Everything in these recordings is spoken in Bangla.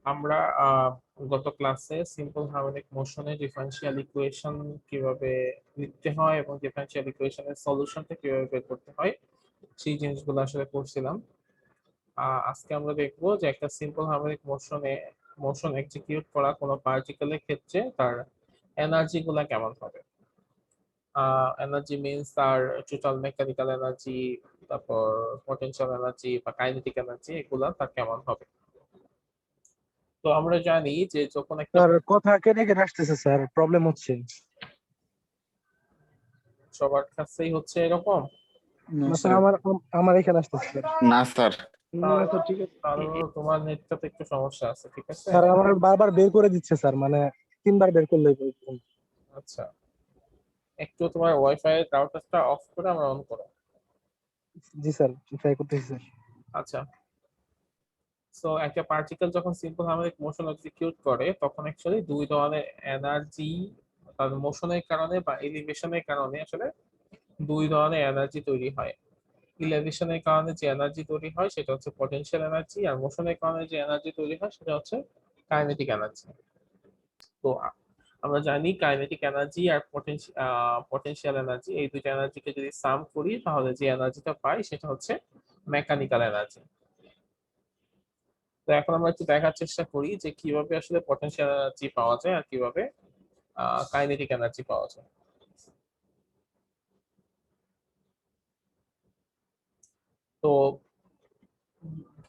আমরা গত ক্লাসে সিম্পল হারমোনিক মোশনে ডিফারেনশিয়াল ইকুয়েশন কিভাবে লিখতে হয় এবং ডিফারেনশিয়াল ইকুয়েশনের সলিউশনটা কিভাবে বের করতে হয় সেই জিনিসগুলো আসলে করছিলাম। আজকে আমরা দেখবো যে একটা সিম্পল হারমোনিক মোশন এক্সিকিউট করা কোনো পার্টিকেলের ক্ষেত্রে তার এনার্জি গুলা কেমন হবে। এনার্জি মিনস তার টোটাল মেকানিক্যাল এনার্জি, তারপর পটেনশিয়াল এনার্জি বা কাইনেটিক এনার্জি, এগুলা তার কেমন হবে। তো আমরা জানি যে যখন একটা স্যার কথা কেটে কেটে আসতেছে স্যার, প্রবলেম হচ্ছে। সবার কাছেই হচ্ছে এরকম, না স্যার, আমার আমার এখানে আসতেছে স্যার। না স্যার, না স্যার, ঠিক আছে তাহলে তোমার নেটটাতে একটু সমস্যা আছে, ঠিক আছে। স্যার, আমার বারবার বের করে দিচ্ছে স্যার, মানে 3বার বের করলেই বলছেন। আচ্ছা, একটু তোমার ওয়াইফাই রাউটারটা অফ করে আমরা অন করো। জি স্যার, ট্রাই করতেছি স্যার। আচ্ছা, সো একটা পার্টিকেল যখন সিম্পল হারমোনিক মোশন এক্সিকিউট করে তখন অ্যাকচুয়ালি দুই ধরনের এনার্জি, তার মোশনের কারণে বা এলিভেশনের কারণে আসলে দুই ধরনের এনার্জি তৈরি হয়। ইলেভেশনের কারণে যে এনার্জি তৈরি হয় সেটা হচ্ছে পটেনশিয়াল এনার্জি, আর মোশনের কারণে যে এনার্জি তৈরি হয় সেটা হচ্ছে কাইনেটিক এনার্জি। তো আমরা জানি কাইনেটিক এনার্জি আর পটেনশিয়াল এনার্জি, এই দুইটা এনার্জিকে যদি সাম করি তাহলে যে এনার্জিটা পাই সেটা হচ্ছে মেকানিক্যাল এনার্জি। তো এখন আমরা একটু দেখার চেষ্টা করি যে কিভাবে আসলে পটেনশিয়াল এনার্জি পাওয়া যায় আর কিভাবে কাইনেটিক এনার্জি পাওয়া যায়। তো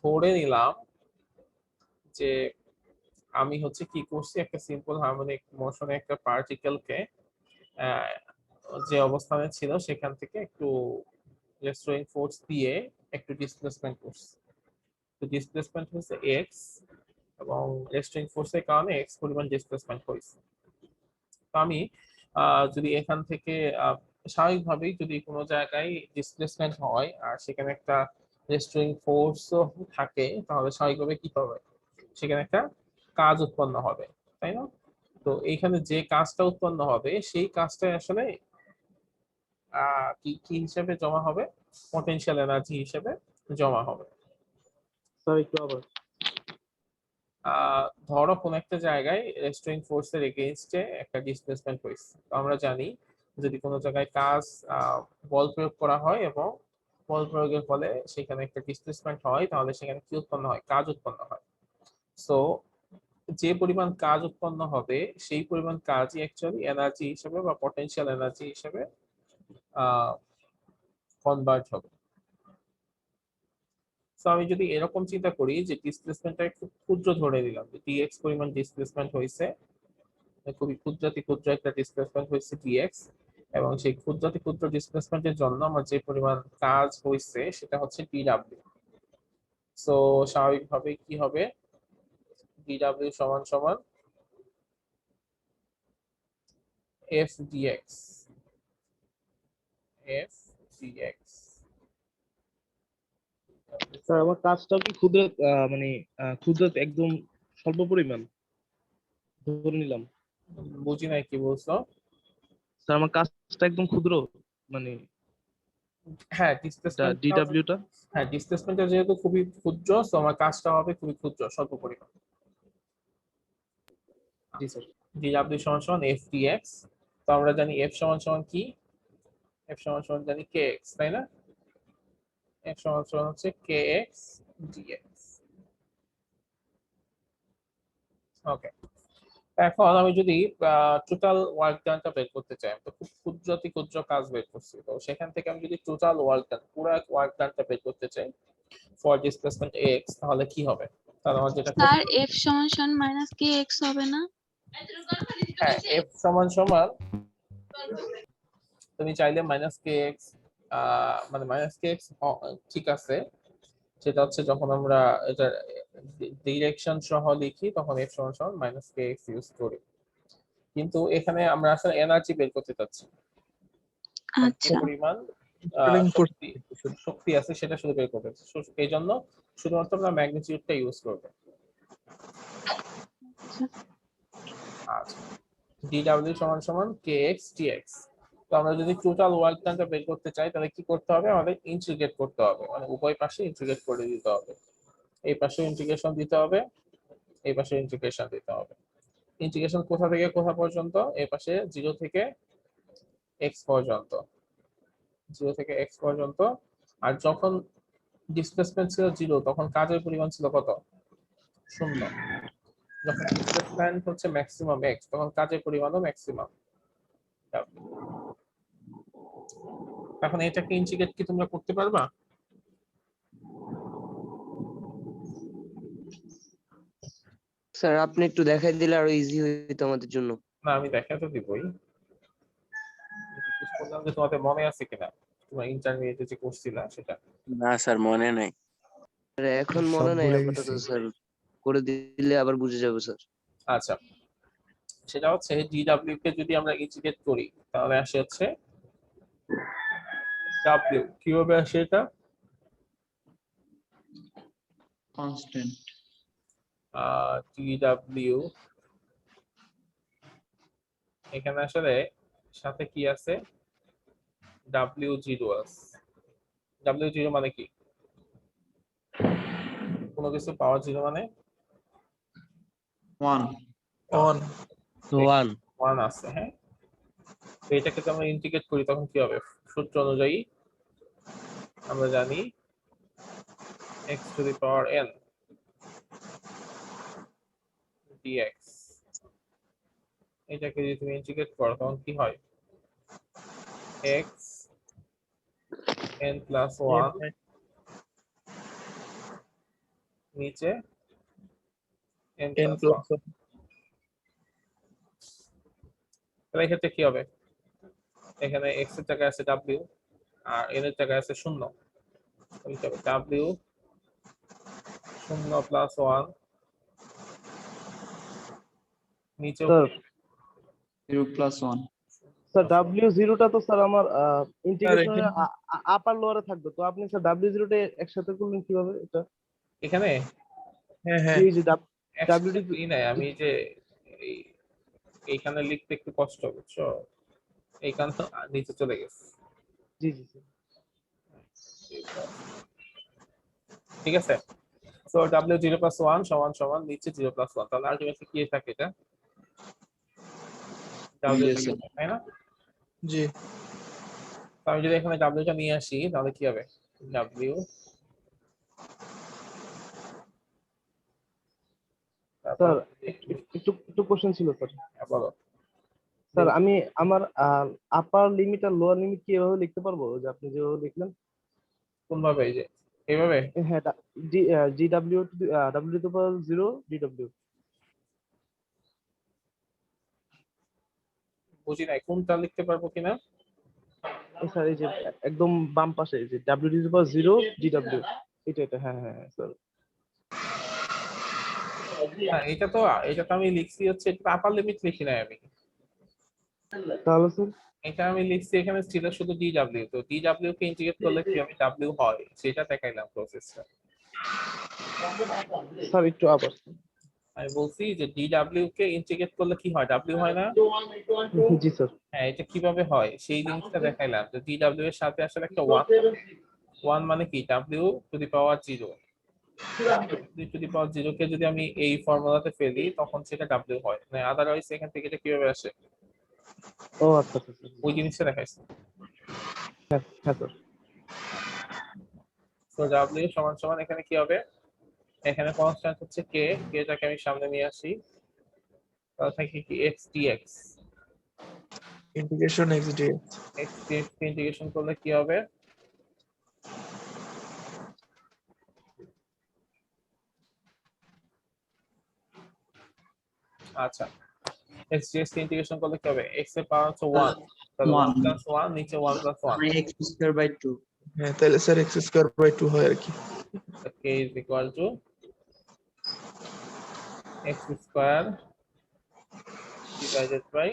ধরে নিলাম যে আমি হচ্ছে কি করছি, একটা সিম্পল হারমোনিক মোশনে একটা পার্টিকেলকে যে অবস্থানে ছিল সেখান থেকে একটু রেস্টোরিং ফোর্স দিয়ে একটু ডিসপ্লেসমেন্ট করছি। তো ডিসপ্লেসমেন্ট হচ্ছে এক্স, এবং রেস্টোরিং ফোর্সের কারণে এক্স পরিমাণ ডিসপ্লেসমেন্ট হয়েছে। তো আমি যদি এখান থেকে স্বাভাবিকভাবেই যদি কোনো জায়গায় ডিসপ্লেসমেন্ট হয় আর সেখানে একটা রেস্টোরিং ফোর্সও থাকে তাহলে স্বাভাবিকভাবে কি হবে, সেখানে একটা কাজ উৎপন্ন হবে, তাই না? তো এইখানে যে কাজটা উৎপন্ন হবে সেই কাজটা আসলে কি কি হিসেবে জমা হবে, পটেনশিয়াল এনার্জি হিসেবে জমা হবে। স্যার একটু আবার। ধরো কোন একটা জায়গায় রেস্ট্রেইন ফোর্সের এগেইনস্টে একটা ডিসপ্লেসমেন্ট হয়েছে। তো আমরা জানি যদি কোনো জায়গায় কাজ বল প্রয়োগ করা হয় এবং বল প্রয়োগের ফলে সেখানে একটা ডিসপ্লেসমেন্ট হয় তাহলে সেখানে কি উৎপন্ন হয়, কাজ উৎপন্ন হয়। সো যে পরিমাণ কাজ উৎপন্ন হবে সেই পরিমাণ কাজই অ্যাকচুয়ালি এনার্জি হিসেবে বা পটেনশিয়াল এনার্জি হিসেবে কনভার্ট হবে। তো আমি যদি এরকম চিন্তা করি যে ডিসপ্লেসমেন্টটা খুব ক্ষুদ্র ধরে নিলাম, যে ডিএক্স পরিমাণ ডিসপ্লেসমেন্ট হয়েছে, খুবই ক্ষুদ্রাতি ক্ষুদ্র একটা ডিসপ্লেসমেন্ট হয়েছে ডিএক্স, এবং সেই ক্ষুদ্রাতি ক্ষুদ্র ডিসপ্লেসমেন্টের জন্য আমার যে পরিমাণ কাজ হয়েছে সেটা হচ্ছে ডিডাব্লিউ। সো স্বাভাবিকভাবে কি হবে, ডিডাব্লিউ সমান সমান F DX, F DX. Sir আমার কাজটাও কি ক্ষুদ্র, মানে ক্ষুদ্র একদম স্বল্প পরিমাণ ধরে নিলাম। বুঝি নাই কি বলছো। স্যার আমার কাজটা একদম ক্ষুদ্র, মানে হ্যাঁ ডিসপ্লেসমেন্ট, ডিডব্লিউটা। হ্যাঁ ডিসপ্লেসমেন্টটা যেহেতু খুবই ক্ষুদ্র তো আমার কাজটা হবে খুবই ক্ষুদ্র, স্বল্প পরিমাণ। জি স্যার। ডিডাব্লিউ সমান সমান এফ ডিএক্স। তো আমরা জানি এফ সমান সমান কি, এফ সমান সমান জানি কে এক্স, তাই না? এফ সমান সমান হচ্ছে কে এক্স ডিএক্স। ওকে, এখন আমি যদি টোটাল ওয়ার্ক ডানটা বের করতে চাই, আমি তো খুব ক্ষুদ্রাতি ক্ষুদ্র কাজ বের করছি, তো সেখান থেকে আমি যদি টোটাল ওয়ার্ক ডান, পুরো ওয়ার্ক ডানটা বের করতে চাই ফর ডিসপ্লেসমেন্ট এক্স, তাহলে কি হবে? তাহলে আমার যেটা স্যার এফ সমান সমান মাইনাস কে এক্স হবে না? হ্যাঁ এফ সমান সমান তুমি চাইলে মাইনাস কে এক্স, মানে মাইনাস কে এক্স ঠিক আছে, সেটা হচ্ছে যখন আমরা এটা ডিরেকশন সহ লিখি তখন এফ সমান সমান মাইনাস কে এক্স ইউজ করি, কিন্তু এখানে আমরা আসলে এনার্জি বের করতে চাচ্ছি, মানে যে আচ্ছা পরিমাণ শক্তি শক্তি আছে সেটা শুধু বের করতে চাচ্ছি। এই জন্য শুধুমাত্র আমরা ম্যাগনিটিউডটা ইউজ করবো। আচ্ছা, ডিডব্লিউ সমান সমান কে এক্স ডিএক্স। তো আমরা যদি টোটাল ওয়ার্ক ডানটা বের করতে চাই তাহলে কি করতে হবে, আমাদের ইন্টিগ্রেট করতে হবে, মানে উভয় পাশে ইন্টিগ্রেট করে দিতে হবে। এই পাশে ইন্টিগ্রেশন দিতে হবে এই পাশে ইন্টিগ্রেশন দিতে হবে। ইন্টিগ্রেশন কোথা থেকে কোথা পর্যন্ত? এই পাশে 0 থেকে x পর্যন্ত, 0 থেকে x পর্যন্ত। আর যখন ডিসপ্লেসমেন্ট ছিল 0 তখন কাজের পরিমাণ ছিল কত? 0। যখন ডিসপ্লেসমেন্ট হচ্ছে ম্যাক্সিমাম x তখন কাজের পরিমাণও ম্যাক্সিমাম। এখন এটাকে ইন্টিগ্রেট কি তোমরা করতে পারবা? স্যার আপনি একটু দেখাই দিলে আরো ইজি হইতো আমাদের জন্য। না, আমি দেখা তো দিবই। জিজ্ঞেস করলাম যে তোমাদের মনে আছে কিনা তোমরা ইন্টারমিডিয়েটে যে করছিলা সেটা। না স্যার মনে নাই। আরে এখন সব মনে নাই ভুলে আপাতত গেছি। স্যার, করে দিলে আবার বুঝে যাবো স্যার। আচ্ছা, সেটা হচ্ছে ডিডব্লিউ কে যদি আমরা ইন্টিগ্রেট করি তাহলে আসে হচ্ছে ডাব্লিউ। কিভাবে আসে এটা? constant ডিডব্লিউ এখানে আসলে সাথে কি আছে? W0 আছে। W0 মানে কি? কোনো কিছু পাওয়ার 0 মানে 1 1 1 আছে। হ্যাঁ, তো এটাকে যদি আমরা ইন্টিগ্রেট করি তখন কি হবে? সূত্র অনুযায়ী আমরা জানি x two the power n dx। এটাকে যদি তুমি ইন্টিগ্রেট করো তখন কি হয়? x n প্লাস 1 নিচে n প্লাস 1। তাহলে এক্ষেত্রে কি হবে? এখানে x এর জায়গায় আছে w আর n এর জায়গায় আছে 0। তাহলে কি হবে? w 0 প্লাস 1 নিচে স্যার 0 plus 1 স্যার W0 টা তো স্যার আমার ইন্টিগ্রেশনের আপার লোয়ারে থাকবে, তো আপনি স্যার W0 টা একসাথে করলেন কিভাবে এটা? এখানে জি জি একসাথে WD করি নাই আমি, যে এইখানে লিখতে একটু কষ্ট, বুঝছো? এইখানে তো নিচে চলে গেছে। জি জি স্যার। ঠিক আছে, সো w0 প্লাস 1 সমান সমান নিচে 0 প্লাস 1। তাহলে আলটিমেটলি কি থাকে এটা? w Yes, থাকে, sir. তাই না? জি। তো আমি যদি এখানে w টা নিয়ে আসি তাহলে কি হবে? w স্যার একটু কোশ্চেন ছিল স্যার। বলো। স্যার আমি আমার আপার লিমিট আর লোয়ার লিমিট কি এভাবে লিখতে পারবো যে আপনি যেভাবে লিখলেন? কোন ভাবে? এই যে এইভাবে? হ্যাঁ, GW W টু পাওয়ার 0 DW। বুঝি নাই, কোনটা লিখতে পারবো কিনা? স্যার এই যে একদম বাম পাশে যে W টু পাওয়ার 0 DW, এটা হ্যাঁ হ্যাঁ হ্যাঁ স্যার। না, এটা তো আমি লিখছি হচ্ছে, এটা আপার লিমিট লিখি নাই আমি। তাহলে স্যার এটা আমি লিখছি এখানে ছিল শুধু DW। তো DW কে ইন্টিগ্রেট করলে কি হবে? W হয়, সেটা দেখাইলাম প্রসেসটা। স্যার একটু আবার। আমি বলছি যে DW কে ইন্টিগ্রেট করলে কি হয়? W হয় না? জি স্যার। হ্যাঁ, এটা কিভাবে হয় সেই জিনিসটা দেখাইলাম। যে DW এর সাথে আসলে একটা 1 মানে কি? W to the power 0। To the power 0 কে যদি আমি এই ফর্মুলাতে ফেলি তখন সেটা W হয়, মানে আদারওয়াইজ এখান থেকে এটা কিভাবে আসে? ও আচ্ছা আচ্ছা স্যার। ওই জিনিসটা দেখাইছে। হ্যাঁ হ্যাঁ স্যার। তো W সমান সমান এখানে কি হবে? এখানে কনস্ট্যান্ট হচ্ছে k, kটাকে আমি সামনে নিয়ে আসি, তাহলে থাকে কি x dx। Integration x dx। x dx কে ইন্টিগ্রেশন করলে কি হবে? আচ্ছা, x dx কে ইন্টিগ্রেশন করলে কি হবে? x এর পাওয়ার হচ্ছে 1, তাহলে 1 প্লাস 1 নিচে 1 প্লাস 1। x square by 2 হ্যাঁ, তাহলে স্যার x স্কয়ার বাই 2 হয় আর কি। k is equal to x square divided by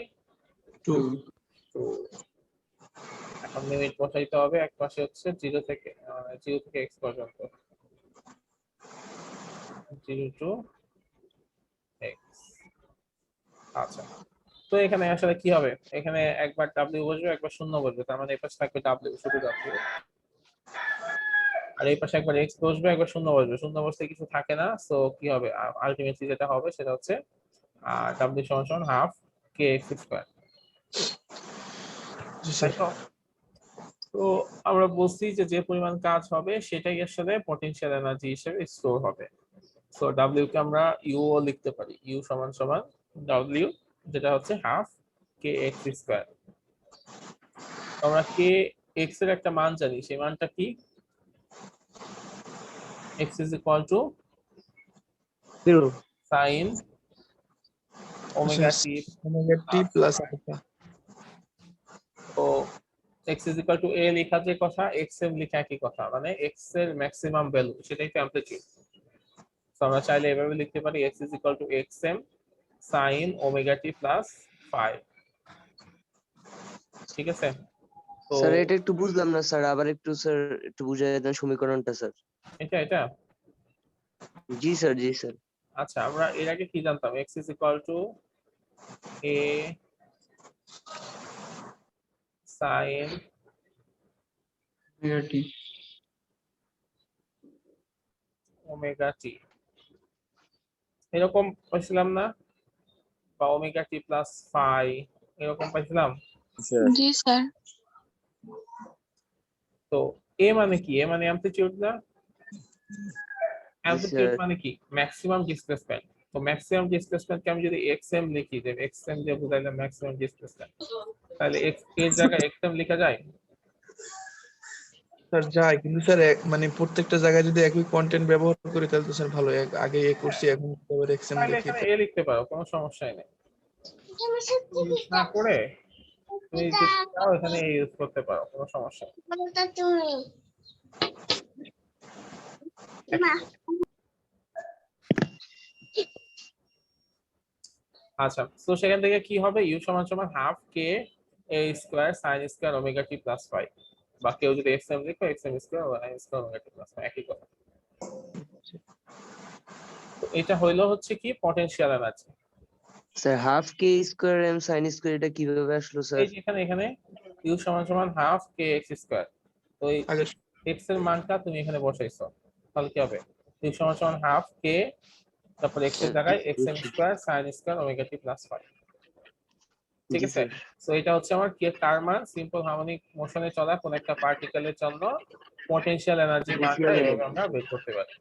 2। 2। এখন লিমিট বসাইতে হবে, এক পাশে হচ্ছে 0 থেকে x পর্যন্ত, 0 to x। আচ্ছা, তো এখানে আসলে কি হবে? এখানে একবার w বসবে একবার 0 বসবে, তার মানে এই পাশে থাকবে w, শুধু w। আর এই পাশে একবার x বসবে, একবার শূন্য বসবে, শূন্য বসলে কিছু থাকে না, সো কি হবে আলটিমেটলি যেটা হবে সেটা হচ্ছে w সমান সমান হাফ kx স্কয়ার। জি তাই স্যার। তো? তো আমরা বলছি যে যে পরিমাণ কাজ হবে সেটাই আসলে পটেনশিয়াল এনার্জি হিসেবে স্টোর হবে। সো w কে আমরা u ও লিখতে পারি, u সমান সমান w, যেটা হচ্ছে হাফ kx স্কয়ার। আমরা kx এর একটা মান জানি, সেই মানটা কি? x is equal to 0 sin omega t। Omega t plus alpha. তো x is equal to a লেখা যে কথা, xm লেখা একই কথা, মানে x এর ম্যাক্সিমাম ভ্যালু সেটাই তো অ্যামপ্লিটিউড। তো আমরা চাইলে এভাবে লিখতে পারি x is equal to xm sin omega t plus phi। ঠিক আছে? তো স্যার এটা একটু বুঝলাম না স্যার, আবার একটু স্যার একটু বুঝিয়ে দেন সমীকরণটা স্যার। এটা জি স্যার, জি স্যার। আচ্ছা, আমরা এর আগে কি জানতাম? x is equal to a sin Omega t. omega t, এরকম পাইছিলাম না? বা ওমেগা টি প্লাস ফাই এরকম পাইছিলাম। জি স্যার। তো এ মানে কি? এ মানে অ্যামপ্লিটিউড না? অ্যামপ্লিটিউড মানে কি? Maximum displacement. তো ম্যাক্সিমাম ডিসপ্লেসমেন্ট কে আমি যদি xm লিখি, যে xm দিয়ে বুঝাইলাম ম্যাক্সিমাম ডিসপ্লেসমেন্ট, তাহলে x এর জায়গায় xm লেখা যায়? স্যার যায়, কিন্তু স্যার মানে প্রত্যেকটা জায়গায় যদি একই কন্টেন্ট ব্যবহার করি তাহলে তো স্যার ভালো। আগে এ করছি, এখন আবার এক্সএম তাহলে লিখি। এখানে এ লিখতে পারো, কোনো সমস্যাই নেই। না করে তুমি যদি চাও এখানে এ ইউজ করতে পারো, কোনো সমস্যা নেই। আচ্ছা, তো সেখান থেকে কি হবে? u সমান সমান half k a square sin square omega t plus 5, বা কেউ যদি xm লিখো xm square sin square omega t plus 5, একই কথা। তো এটা হইলো হচ্ছে কি potential energy. Sir half k square m sine square এটা কিভাবে আসলো স্যার? এই যে এখানে u সমান সমান হাফ কে x স্কয়ার, তো এই আগে x এর মানটা তুমি এখানে বসাইছো, তাহলে কি হবে? u সমান সমান হাফ কে, তারপর x এর জায়গায় xm square sin square omega t plus 5। ঠিক জি আছে? স্যার। সো এটা হচ্ছে আমার কি তার মান, সিম্পল হার্মোনিক মোশনে চলা কোন একটা পার্টিকেলের জন্য পটেনশিয়াল এনার্জি মানটা এইভাবে আমরা বের করতে পারি।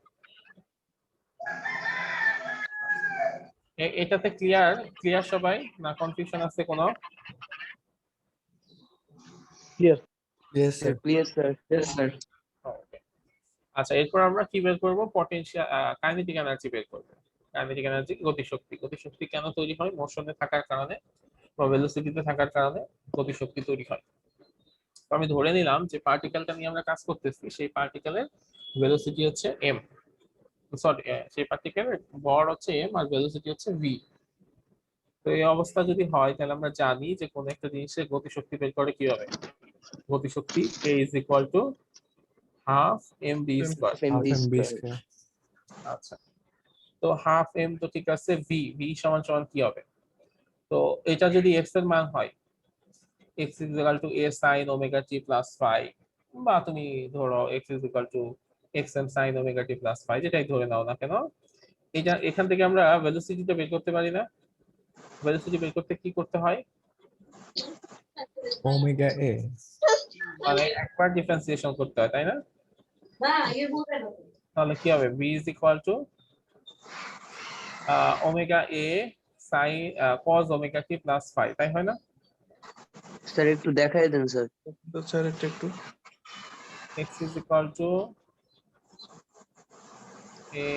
এটাতে ক্লিয়ার সবাই, না কনফিউশন আছে কোনো? Clear. Yes sir clear sir. Yes, sir. Okay. আচ্ছা, এরপর আমরা কি বের করব? পটেনশিয়াল কাইনেটিক এনার্জি বের করব। কাইনেটিক এনার্জি গতিশক্তি কেন তৈরি হয়? মোশনে থাকার কারণে বা ভেলোসিটিতে থাকার কারণে গতিশক্তি তৈরি হয়। তো আমি ধরে নিলাম যে পার্টিকেলটা নিয়ে আমরা কাজ করতেছি, সেই পার্টিকেলের ভেলোসিটি হচ্ছে m, সরি সেই পার্টিকেলের ভর হচ্ছে m আর ভেলোসিটি হচ্ছে v। তো এই অবস্থা যদি হয় তাহলে আমরা জানি যে কোন একটা জিনিসের গতিশক্তি বের করে কিভাবে। গতিশক্তি k is equal to half mv square. আচ্ছা, তো হাফ m তো ঠিক আছে, v সমান সমান কি হবে? তো এটা যদি x এর মান হয়, x is equal to a sin omega t plus phi, বা তুমি ধরো x is equal to xm sin omega t plus phi, যেটাই ধরে নাও না কেন, এটা এখান থেকে আমরা ভেলোসিটিটা বের করতে পারি না? ভেলোসিটি বের করতে কি করতে হয়? ওমেগা এ, মানে একবার ডিফারেন্সিয়েশন করতে হয়, তাই না? তাহলে কি হবে? v is equal to omega a sin cos omega t plus phi, তাই হয় না? স্যার একটু দেখাই দেন স্যার। তো স্যার এটা একটু x is equal to a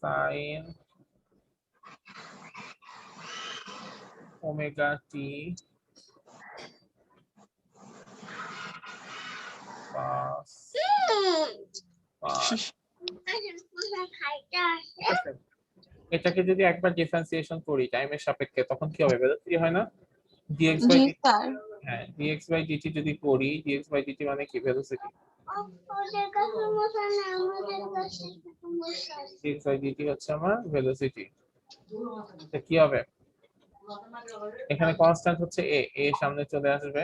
sin omega t plus এটাকে যদি একবার ডিফারেন্সিয়েশন করি টাইমের সাপেক্ষে, তখন কি হবে? ভেলোসিটি হয় না? dx by G dt, sir. হ্যাঁ dx by dt যদি করি, dx by dt মানে কি? ভেলোসিটি। dx by dt হচ্ছে আমার ভেলোসিটি। এটা কি হবে? এখানে কনস্ট্যান্ট হচ্ছে a সামনে চলে আসবে,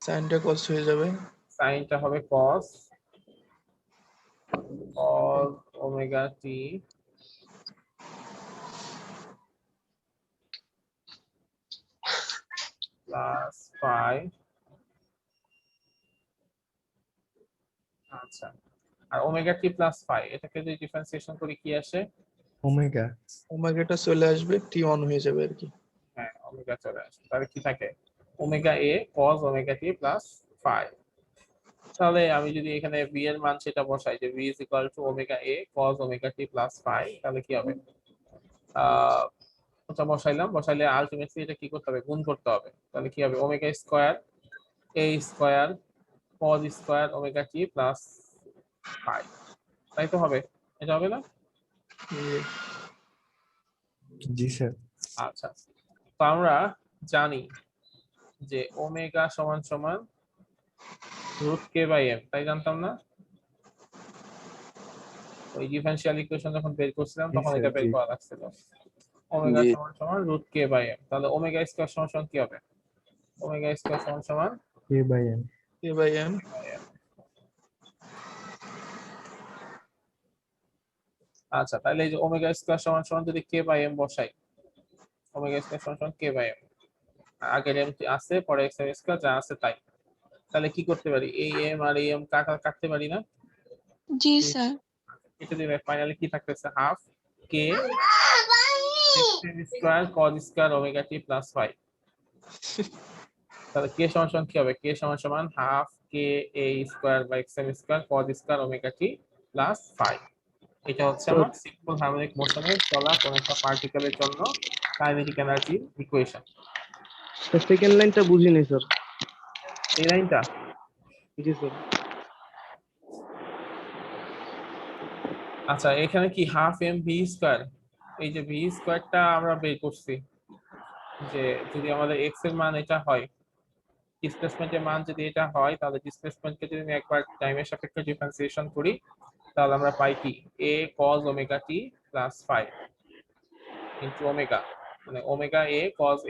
সাইনটা কস হয়ে যাবে। সাইনটা হবে cos omega t plus phi. আচ্ছা, আর ওমেগা টি প্লাস ফাই এটাকে যদি ডিফারেন্সিয়েশন করি কি আসে? ওমেগা ওমেগাটা চলে আসবে, টি অন হয়ে যাবে আর কি। হ্যাঁ, ওমেগা চলে আসে, তাহলে কি থাকে? Omega A cos omega t plus phi. তাহলে আমি যদি এখানে v এর মান সেটা বসাই যে v is equal to omega A cos omega t plus phi, তাহলে কি হবে? ওটা বসাইলে আলটিমেটলি এটা কি করতে হবে? গুণ করতে হবে। তাহলে কি হবে? ওমেগা স্কয়ার এ square cos square omega t plus phi, তাই তো হবে? এটা হবে না? জি স্যার। আচ্ছা, তো আমরা জানি যে ওমেগা সমান সমান রুট কে বাই এম, তাই জানতাম না? ওই ডিফারেনশিয়াল ইকুয়েশন যখন বের করছিলাম জি তখন স্যার, এটা বের জি। করা লাগছিল। ওমেগা জি। সমান সমান রুট কে বাই এম, তাহলে ওমেগা স্কয়ার সমান সমান কি হবে? ওমেগা স্কয়ার সমান সমান k by m. K by m. আচ্ছা, তাহলে এই যে ওমেগা স্কয়ার সমান সমান যদি কে বাই এম বসাই, ওমেগা স্কয়ার সমান সমান কে বাই এম, আগের এম আছে পরে এক্স এম স্কয়ার যা আছে তাই, তাহলে কি করতে পারি? এই এম আর এই এম কাটতে পারি না? জি স্যার। এটা দিলে ফাইনালি কি থাকতেছে? Half k x m square cos square omega t plus phi. তাহলে কে সমান সমান কি হবে? কে সমান সমান half k a square by x m square cos square omega t plus phi. এটা হচ্ছে তো আমার সিম্পল হারমোনিক মোশনে চলা কোন একটা পার্টিকেলের জন্য কাইনেটিক এনার্জির ইকুয়েশন। সেকেন্ড লাইনটা বুঝিনি স্যার। এই লাইনটা জি স্যার। আচ্ছা, এখানে কি হাফ এম ভি স্কয়ার, এই যে ভি স্কয়ারটা আমরা বের করছি যে যদি আমাদের এক্স এর মান এটা হয়, ডিসপ্লেসমেন্টের মান যদি এটা হয়, তাহলে ডিসপ্লেসমেন্টকে যদি আমি একবার টাইমের সাপেক্ষে ডিফারেন্সিয়েশন করি তাহলে আমরা পাই কি? a cos omega t plus phi into omega, মানে omega a cos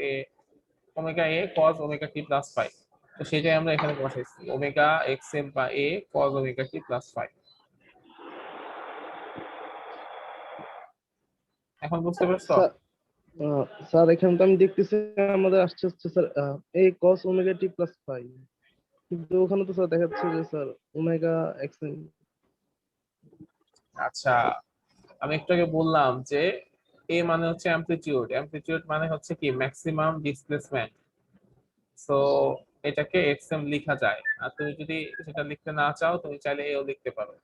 omega t plus phi. তো সেটাই আমরা এখানে বসাইছি, ওমেগা এক্স এম বা a cos omega t plus phi. এখন বুঝতে পারছো? স্যার এখানে তো আমি দেখতেছি আমাদের আসছে হচ্ছে স্যার এই cos omega t plus phi, কিন্তু ওখানে তো স্যার দেখাচ্ছে যে স্যার ওমেগা এক্স এম। আচ্ছা, আমি একটু আগে বললাম যে a মানে হচ্ছে অ্যামপ্লিটিউড, অ্যামপ্লিটিউড মানে হচ্ছে কি? Maximum displacement. সো এটাকে এক্সএম লেখা যায়, আর তুমি যদি সেটা লিখতে না চাও তুমি চাইলে এও লিখতে পারো।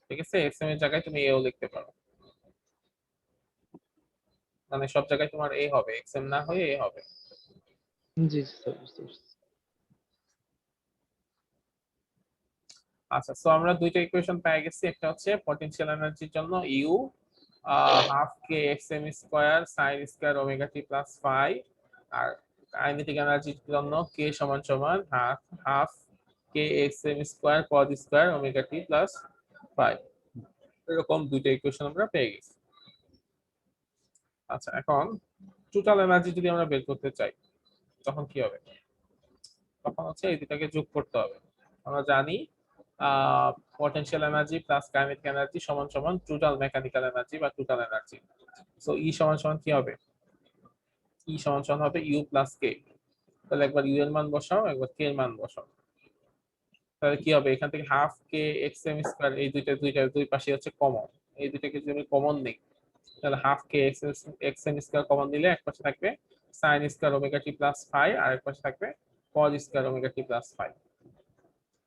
ঠিক আছে, এক্সএম এর জায়গায় তুমি এও লিখতে পারো, মানে সব জায়গায় তোমার এ হবে, এক্সএম না হয়ে এ হবে। জি স্যার, বুঝতে পারছি। আচ্ছা, সো আমরা দুইটা ইকুয়েশন পেয়ে গেছি, একটা হচ্ছে পটেনশিয়াল এনার্জির জন্য U half k x m square sine square omega t plus phi, আর কাইনেটিক এনার্জির জন্য কে সমান সমান half k x m square cos square omega t plus phi. এরকম দুইটা ইকুয়েশন আমরা পেয়ে গেছি। আচ্ছা, এখন টোটাল এনার্জি যদি আমরা বের করতে চাই তখন কি হবে? তখন হচ্ছে এই দুটাকে যোগ করতে হবে। আমরা জানি potential energy plus kinetic energy সমান সমান টোটাল মেকানিক্যাল এনার্জি বা টোটাল এনার্জি। সো ই সমান সমান কি হবে? ই সমান সমান হবে ইউ প্লাস কে। তাহলে একবার ইউ এর মান বসাও, একবার কে এর মান বসাও, তাহলে কি হবে? এখান থেকে half k x m square, এই দুই পাশে হচ্ছে কমন, এই দুইটাকে যদি আমি কমন নিই তাহলে half k x m square common দিলে এক পাশে থাকবে sign square omega t plus phi, আর এক পাশে থাকবে cause square omega t plus phi.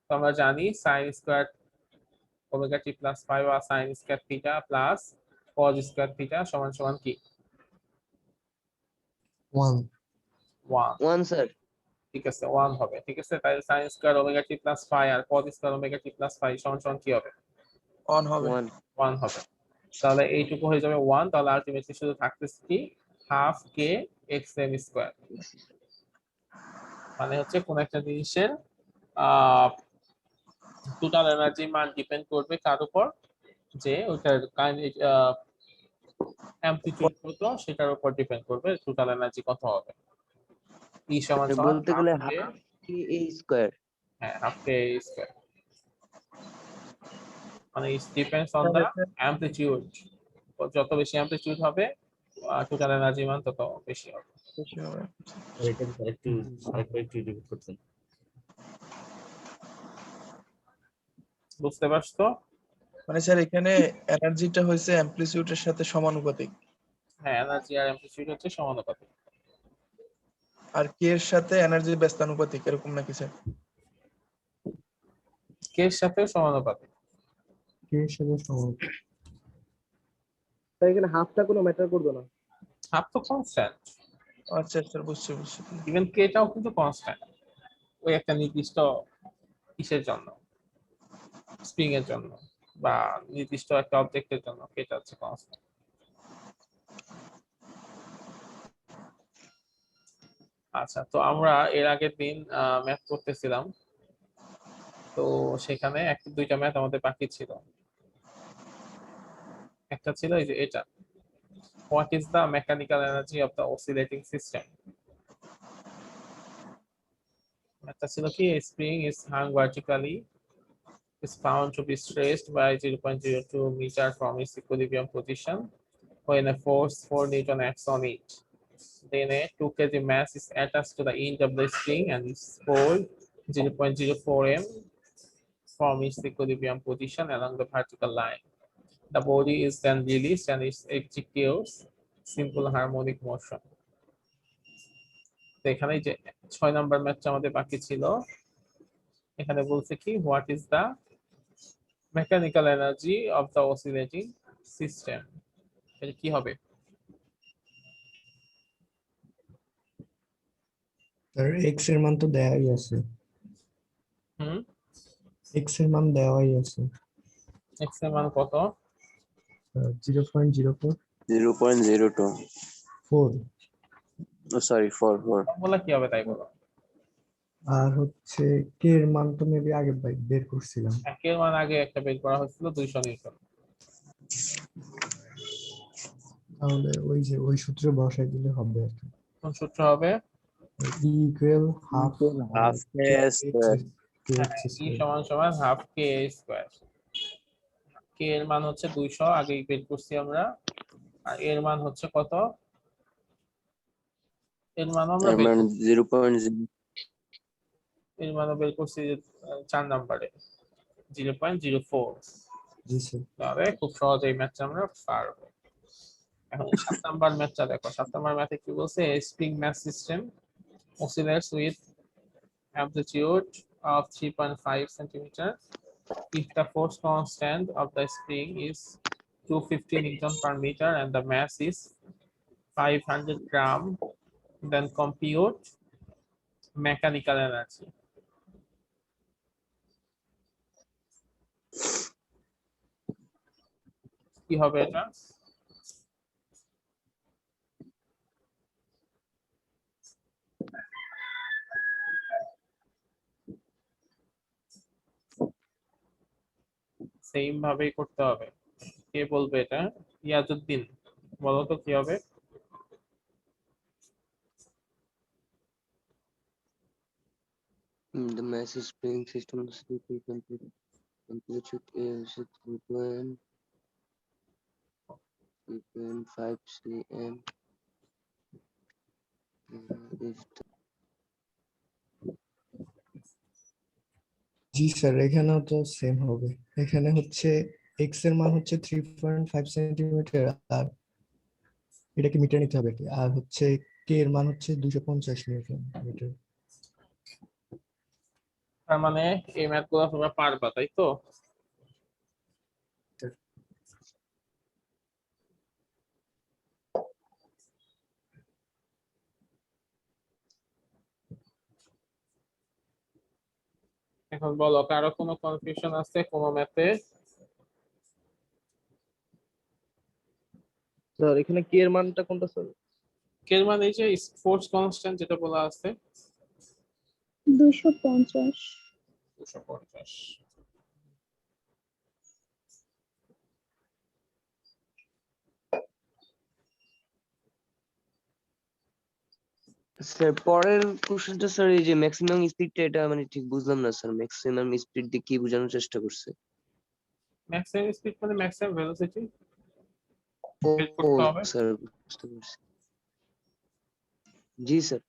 তো আমরা জানি sign square omega t plus phi বা sine square theta plus cos square theta সমান সমান কি? 1 1। 1 স্যার। ঠিক আছে, 1 হবে। ঠিক আছে, তাহলে sign square omega t plus phi আর cause square omega t plus phi সমান সমান কি হবে? অন হবে। 1 1 হবে। তাহলে এইটুকু হয়ে যাবে 1, তাহলে আলটিমেটলি শুধু থাকতেছে কি? Half k x m square. মানে হচ্ছে কোন একটা জিনিসের টোটাল এনার্জি মান ডিপেন্ড করবে কার উপর? যে ওটার অ্যামপ্লিটিউড কত সেটার উপর ডিপেন্ড করবে টোটাল এনার্জি কত হবে। ই সমান সমান বলতে গেলে half K K a square. হ্যাঁ, হাফ কে স্কয়ার, মানে it depends on the amplitude, যত বেশি অ্যামপ্লিটিউড হবে টোটাল এনার্জি মান তত বেশি হবে। বেশি হবে। এটা একটু আরেকটু রিপিট করতেন। বুঝতে পারছো? মানে স্যার এখানে এনার্জিটা হয়েছে অ্যামপ্লিটিউডের সাথে সমানুপাতিক, হ্যাঁ, এনার্জি আর অ্যামপ্লিটিউড হচ্ছে সমানুপাতিক। আর কে এর সাথে এনার্জি ব্যস্তানুপাতিক, এরকম নাকি স্যার? কে এর সাথে সমানুপাতিক। কে এর সাথে সমান। তাই এখানে হাফটা কোনো ম্যাটার করবে না। হাফ তো কনস্ট্যান্ট, আচ্ছা স্যার, বুঝছি বুঝছি। ইভেন কে টাও কিন্তু কনস্ট্যান্ট, ওই একটা নির্দিষ্ট কিসের জন্য, স্প্রিং এর জন্য বা নির্দিষ্ট একটা অবজেক্টের জন্য এটা হচ্ছে কনস্ট্যান্ট। আচ্ছা, তো আমরা এর আগের দিন ম্যাথ করতেছিলাম, তো সেখানে একটা দুইটা ম্যাথ আমাদের বাকি ছিল। একটা ছিল এই যে এটা, what is the mechanical energy of the oscillating system. একটা ছিল কি, spring is hung vertically, is found to be stressed by 0.02 meter from its equilibrium position when a force 4 Newton acts on it. Then a 2 kg mass is attached to the end of the spring and is pulled 0.04 m from its equilibrium position along the vertical line. The body is then released and it executes simple harmonic motion. তো এখানে যে 6 নাম্বার ম্যাথটা আমাদের বাকি ছিল, এখানে বলছে কি, what is the mechanical energy of the oscillating system. এটা কি হবে? স্যার এক্স এর মান তো দেওয়াই আছে, হুম, এক্স এর মান দেওয়াই আছে। এক্স এর মান কত? 0.04 0.02 4 সরি 4 বলা কি হবে তাই বলো। আর হচ্ছে কে এর মান তো মেবি আগে বের করছিলাম। একের মান আগে একটা বের করা হয়েছিল 200 নিউটন। তাহলে ওই যে ওই সূত্রে বসাই দিলে হবে আর কি। কোন সূত্র হবে? E equal half half k square. ই সমান সমান হাফ কে স্কয়ার। কে এর মান হচ্ছে 200, আগেই বের করছি আমরা। আর এর মান হচ্ছে কত? এর মান আমরা তার বের মানে করছি, 0.0 এর মান বের করছি 4 নম্বরে 0.04। জি স্যার। তাহলে খুব সহজে এই ম্যাথটা আমরা পারবো। এখন 7 নাম্বার ম্যাথটা দেখো। 7 নাম্বার ম্যাথে কি বলছে, spring math system oscillates with amplitude of 3.5 centimeter if the force constant of the spring is 250 Newton per meter and the mass is 500 gram, then compute mechanical energy. কি হবে এটা? সেম ভাবেই করতে হবে। কে বলবে এটা? ইয়াজউদ্দিন, বলো তো কি হবে? The mass spring system is amplitude is 3.5 cm. If G sir, এখানেও তো সেম হবে। এখানে হচ্ছে এক্স এর মান হচ্ছে 3.5 সেন্টিমিটার, আর এটাকে মিটার নিতে হবে আর কি। আর হচ্ছে কে এর মান হচ্ছে 250 নিউটন মিটার। তার মানে এই ম্যাথগুলো তোমরা পারবা, তাই তো? এখন বলো, কারো কোনো কনফিউশন আছে কোনো ম্যাথে? স্যার এখানে কে এর মানটা কোনটা স্যার? কে এর মানে এই যে ফোর্স কনস্ট্যান্ট যেটা বলা আছে 250। 250। স্যার পরের কোশ্চেনটা স্যার এই যে ম্যাক্সিমাম স্পিডটা এটা মানে ঠিক বুঝলাম না স্যার, ম্যাক্সিমাম স্পিড দিয়ে কি বোঝানোর চেষ্টা করছে? ম্যাক্সিমাম স্পিড মানে ম্যাক্সিমাম ভেলোসিটি ও বের করতে হবে। স্যার বুঝতে পারছি। জি স্যার।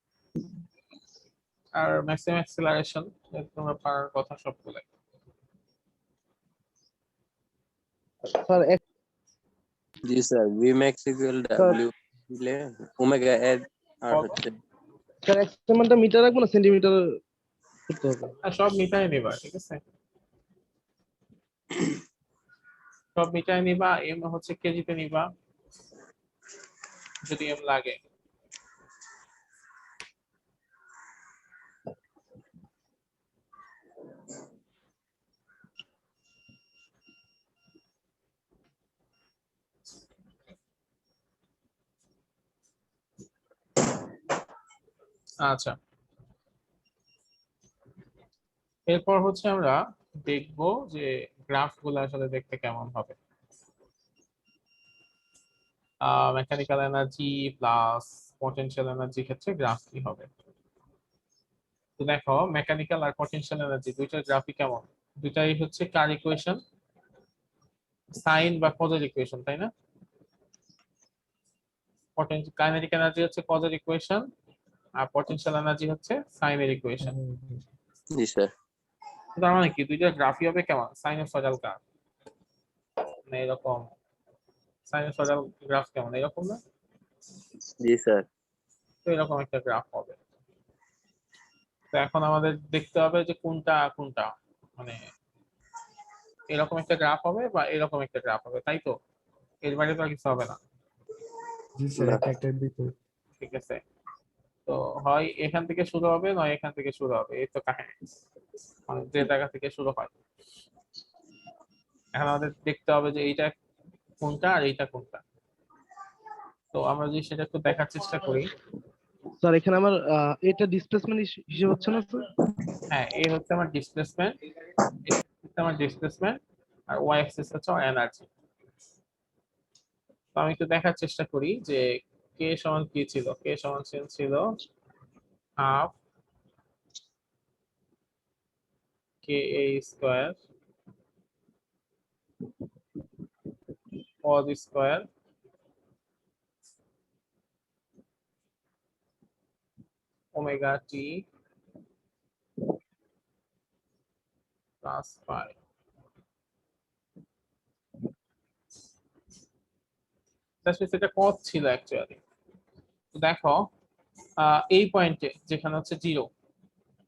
আর ম্যাক্সিমাম অ্যাক্সেলারেশন তোমরা পারার কথা সবগুলো। স্যার জি sir, V max equal W দিলে ওমেগা এড আর হচ্ছে স্যার এক্সপেরিমেন্টটা মিটার রাখবো না সেন্টিমিটার করতে হবে? আর সব মিটারে নিবা, ঠিক আছে? সব মিটারে নিবা, এম হচ্ছে কেজিতে নিবা যদি এম লাগে। আচ্ছা, এরপর হচ্ছে আমরা দেখব যে গ্রাফ গুলো আসলে দেখতে কেমন হবে। Mechanical energy plus potential energy ক্ষেত্রে গ্রাফ কি হবে। তো দেখো মেকানিক্যাল আর পটেনশিয়াল এনার্জি দুইটার গ্রাফই কেমন, দুইটাই হচ্ছে কার ইকুয়েশন, সাইন বা কজের ইকুয়েশন, তাই না? কাইনেটিক এনার্জি হচ্ছে কজের ইকুয়েশন আর পটেনশিয়াল এনার্জি হচ্ছে সাইনের ইকুয়েশন। জি স্যার। তার মানে কি দুইটা গ্রাফই হবে কেমন, সাইনোসয়েডাল কার্ভ, মানে এরকম। সাইনোসয়েডাল গ্রাফ কেমন এরকম না? জি স্যার। তো এরকম একটা গ্রাফ হবে। তো এখন আমাদের দেখতে হবে যে কোনটা কোনটা, মানে এরকম একটা গ্রাফ হবে বা এরকম একটা গ্রাফ হবে, তাই তো? এর বাইরে তো আর কিছু হবে না, জি স্যার, একটা একটার বিপরীত। ঠিক আছে? তো হয় এখান থেকে শুরু হবে নয় এখান থেকে শুরু হবে, এই তো কাহিনী, মানে যে জায়গা থেকে শুরু হয়। এখন আমাদের দেখতে হবে যে এইটা কোনটা আর এইটা কোনটা। তো আমরা যদি সেটা একটু দেখার চেষ্টা করি। স্যার এখানে আমার এটা ডিসপ্লেসমেন্ট হিসেব হচ্ছে না স্যার? হ্যাঁ, এই হচ্ছে আমার ডিসপ্লেসমেন্ট, আর ওয়াই অ্যাক্সিস হচ্ছে আমার এনার্জি। তো আমি একটু দেখার চেষ্টা করি যে কে সমান কি ছিল। কে সমান ছিল half k a square cos square omega t plus পাই। সেটা কজ ছিল অ্যাকচুয়ালি। দেখো এই পয়েন্টে যেখানে হচ্ছে 0,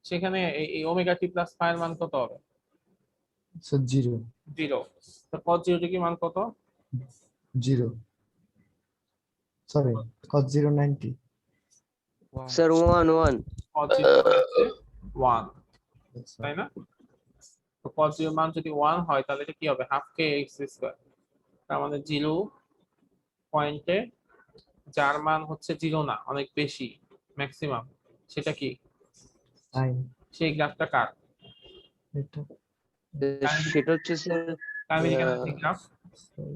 সেখানে এই ওমেগা টি প্লাস পাই এর মান কত হবে? স্যার 0 0। তো cos 0 কি মান কত? 0 সরি cos 0 90 স্যার 1 cos 0 হচ্ছে 1, তাই না? তো cos 0 মান যদি 1 হয় তাহলে এটা কি হবে, হাফ কে এক্স স্কয়ার। তার মানে 0 পয়েন্টে যার মান হচ্ছে 0 না, অনেক বেশি, ম্যাক্সিমাম, সেটা কি? sin সেই গ্রাফটা কার? এটা সেটা হচ্ছে sir kinetic energy graph.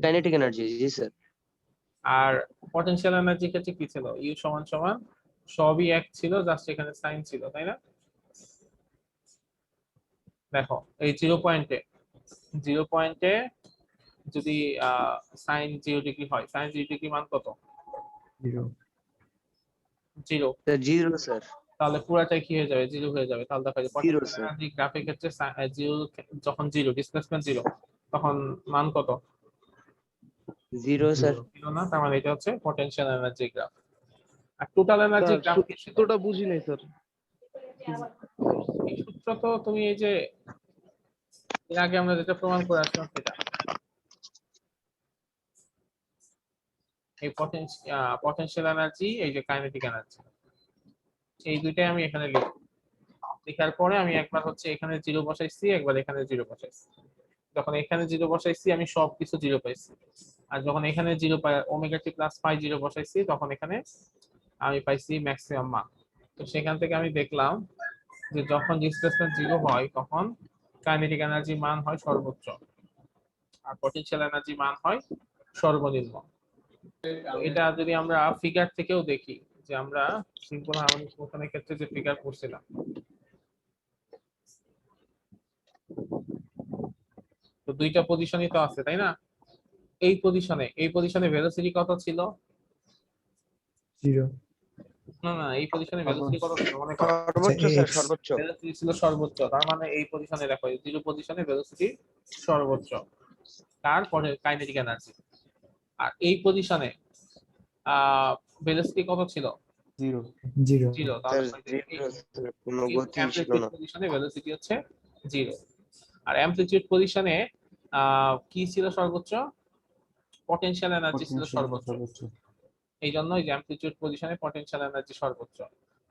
Kinetic energy. জি স্যার। আর পটেনশিয়াল এনার্জি ক্ষেত্রে কি ছিল? ইউ সমান সমান সবই এক ছিল, জাস্ট এখানে সাইন ছিল, তাই না? দেখো এই 0 পয়েন্টে যদি সাইন 0 ডিগ্রি হয়, সাইন 0 ডিগ্রি মান কত? 0 0। 0 স্যার। তাহলে পুরাটাই কি হয়ে যাবে, 0 হয়ে যাবে। তাহলে দেখা যায় পটেনশিয়াল স্যার। এনার্জি গ্রাফের ক্ষেত্রে 0 যখন 0 ডিসপ্লেসমেন্ট 0 তখন মান কত? 0 স্যার। 0 না, তার মানে এটা হচ্ছে পটেনশিয়াল এনার্জি গ্রাফ। আর টোটাল এনার্জি গ্রাফ কি? সূত্রটা বুঝি নাই স্যার। এই সূত্র তো তুমি এই যে এর আগে আমরা যেটা প্রমাণ করে আসলাম সেটা, এই পটেনশিয়াল এনার্জি, এই যে কাইনেটিক এনার্জি, এই দুইটাই আমি এখানে লিখব। লেখার পরে আমি একবার হচ্ছে এখানে 0 বসাইছি, একবার এখানে 0 বসাইছি। যখন এখানে 0 বসাইছি আমি সবকিছু 0 পাইছি, আর যখন এখানে 0 পাই ওমেগা টি প্লাস পাই 0 বসাইছি তখন এখানে আমি পাইছি ম্যাক্সিমাম মান। তো সেখান থেকে আমি দেখলাম যে যখন ডিসপ্লেসমেন্ট 0 হয় তখন কাইনেটিক এনার্জি মান হয় সর্বোচ্চ আর পটেনশিয়াল এনার্জি মান হয় সর্বনিম্ন। এটা যদি আমরা ফিগার থেকেও দেখি যে আমরা সিম্পল হারমোনিক মোশনের ক্ষেত্রে যে ফিগার করছিলাম, তো দুইটা পজিশনই তো আছে তাই না? এই পজিশনে ভেলোসিটি কত ছিল? 0 না না, এই পজিশনে ভেলোসিটি কত ছিল মনে করো? সর্বোচ্চ স্যার x সর্বোচ্চ। ভেলোসিটি ছিল সর্বোচ্চ, তার মানে এই পজিশনে দেখো, এই জিরো পজিশনে ভেলোসিটি সর্বোচ্চ, তারপরে কাইনেটিক এনার্জি। আর এই পজিশনে ভেলোসিটি কত ছিল? 0 জিরো। স্যার জিরো, কোনো গতি ছিল না। পজিশনে ভেলোসিটি হচ্ছে জিরো। আর অ্যামপ্লিটিউড পজিশনে কি ছিল সর্বোচ্চ? পটেনশিয়াল এনার্জি ছিল সর্বোচ্চ। এই জন্য এই যে অ্যামপ্লিটিউড পজিশনে পটেনশিয়াল এনার্জি সর্বোচ্চ,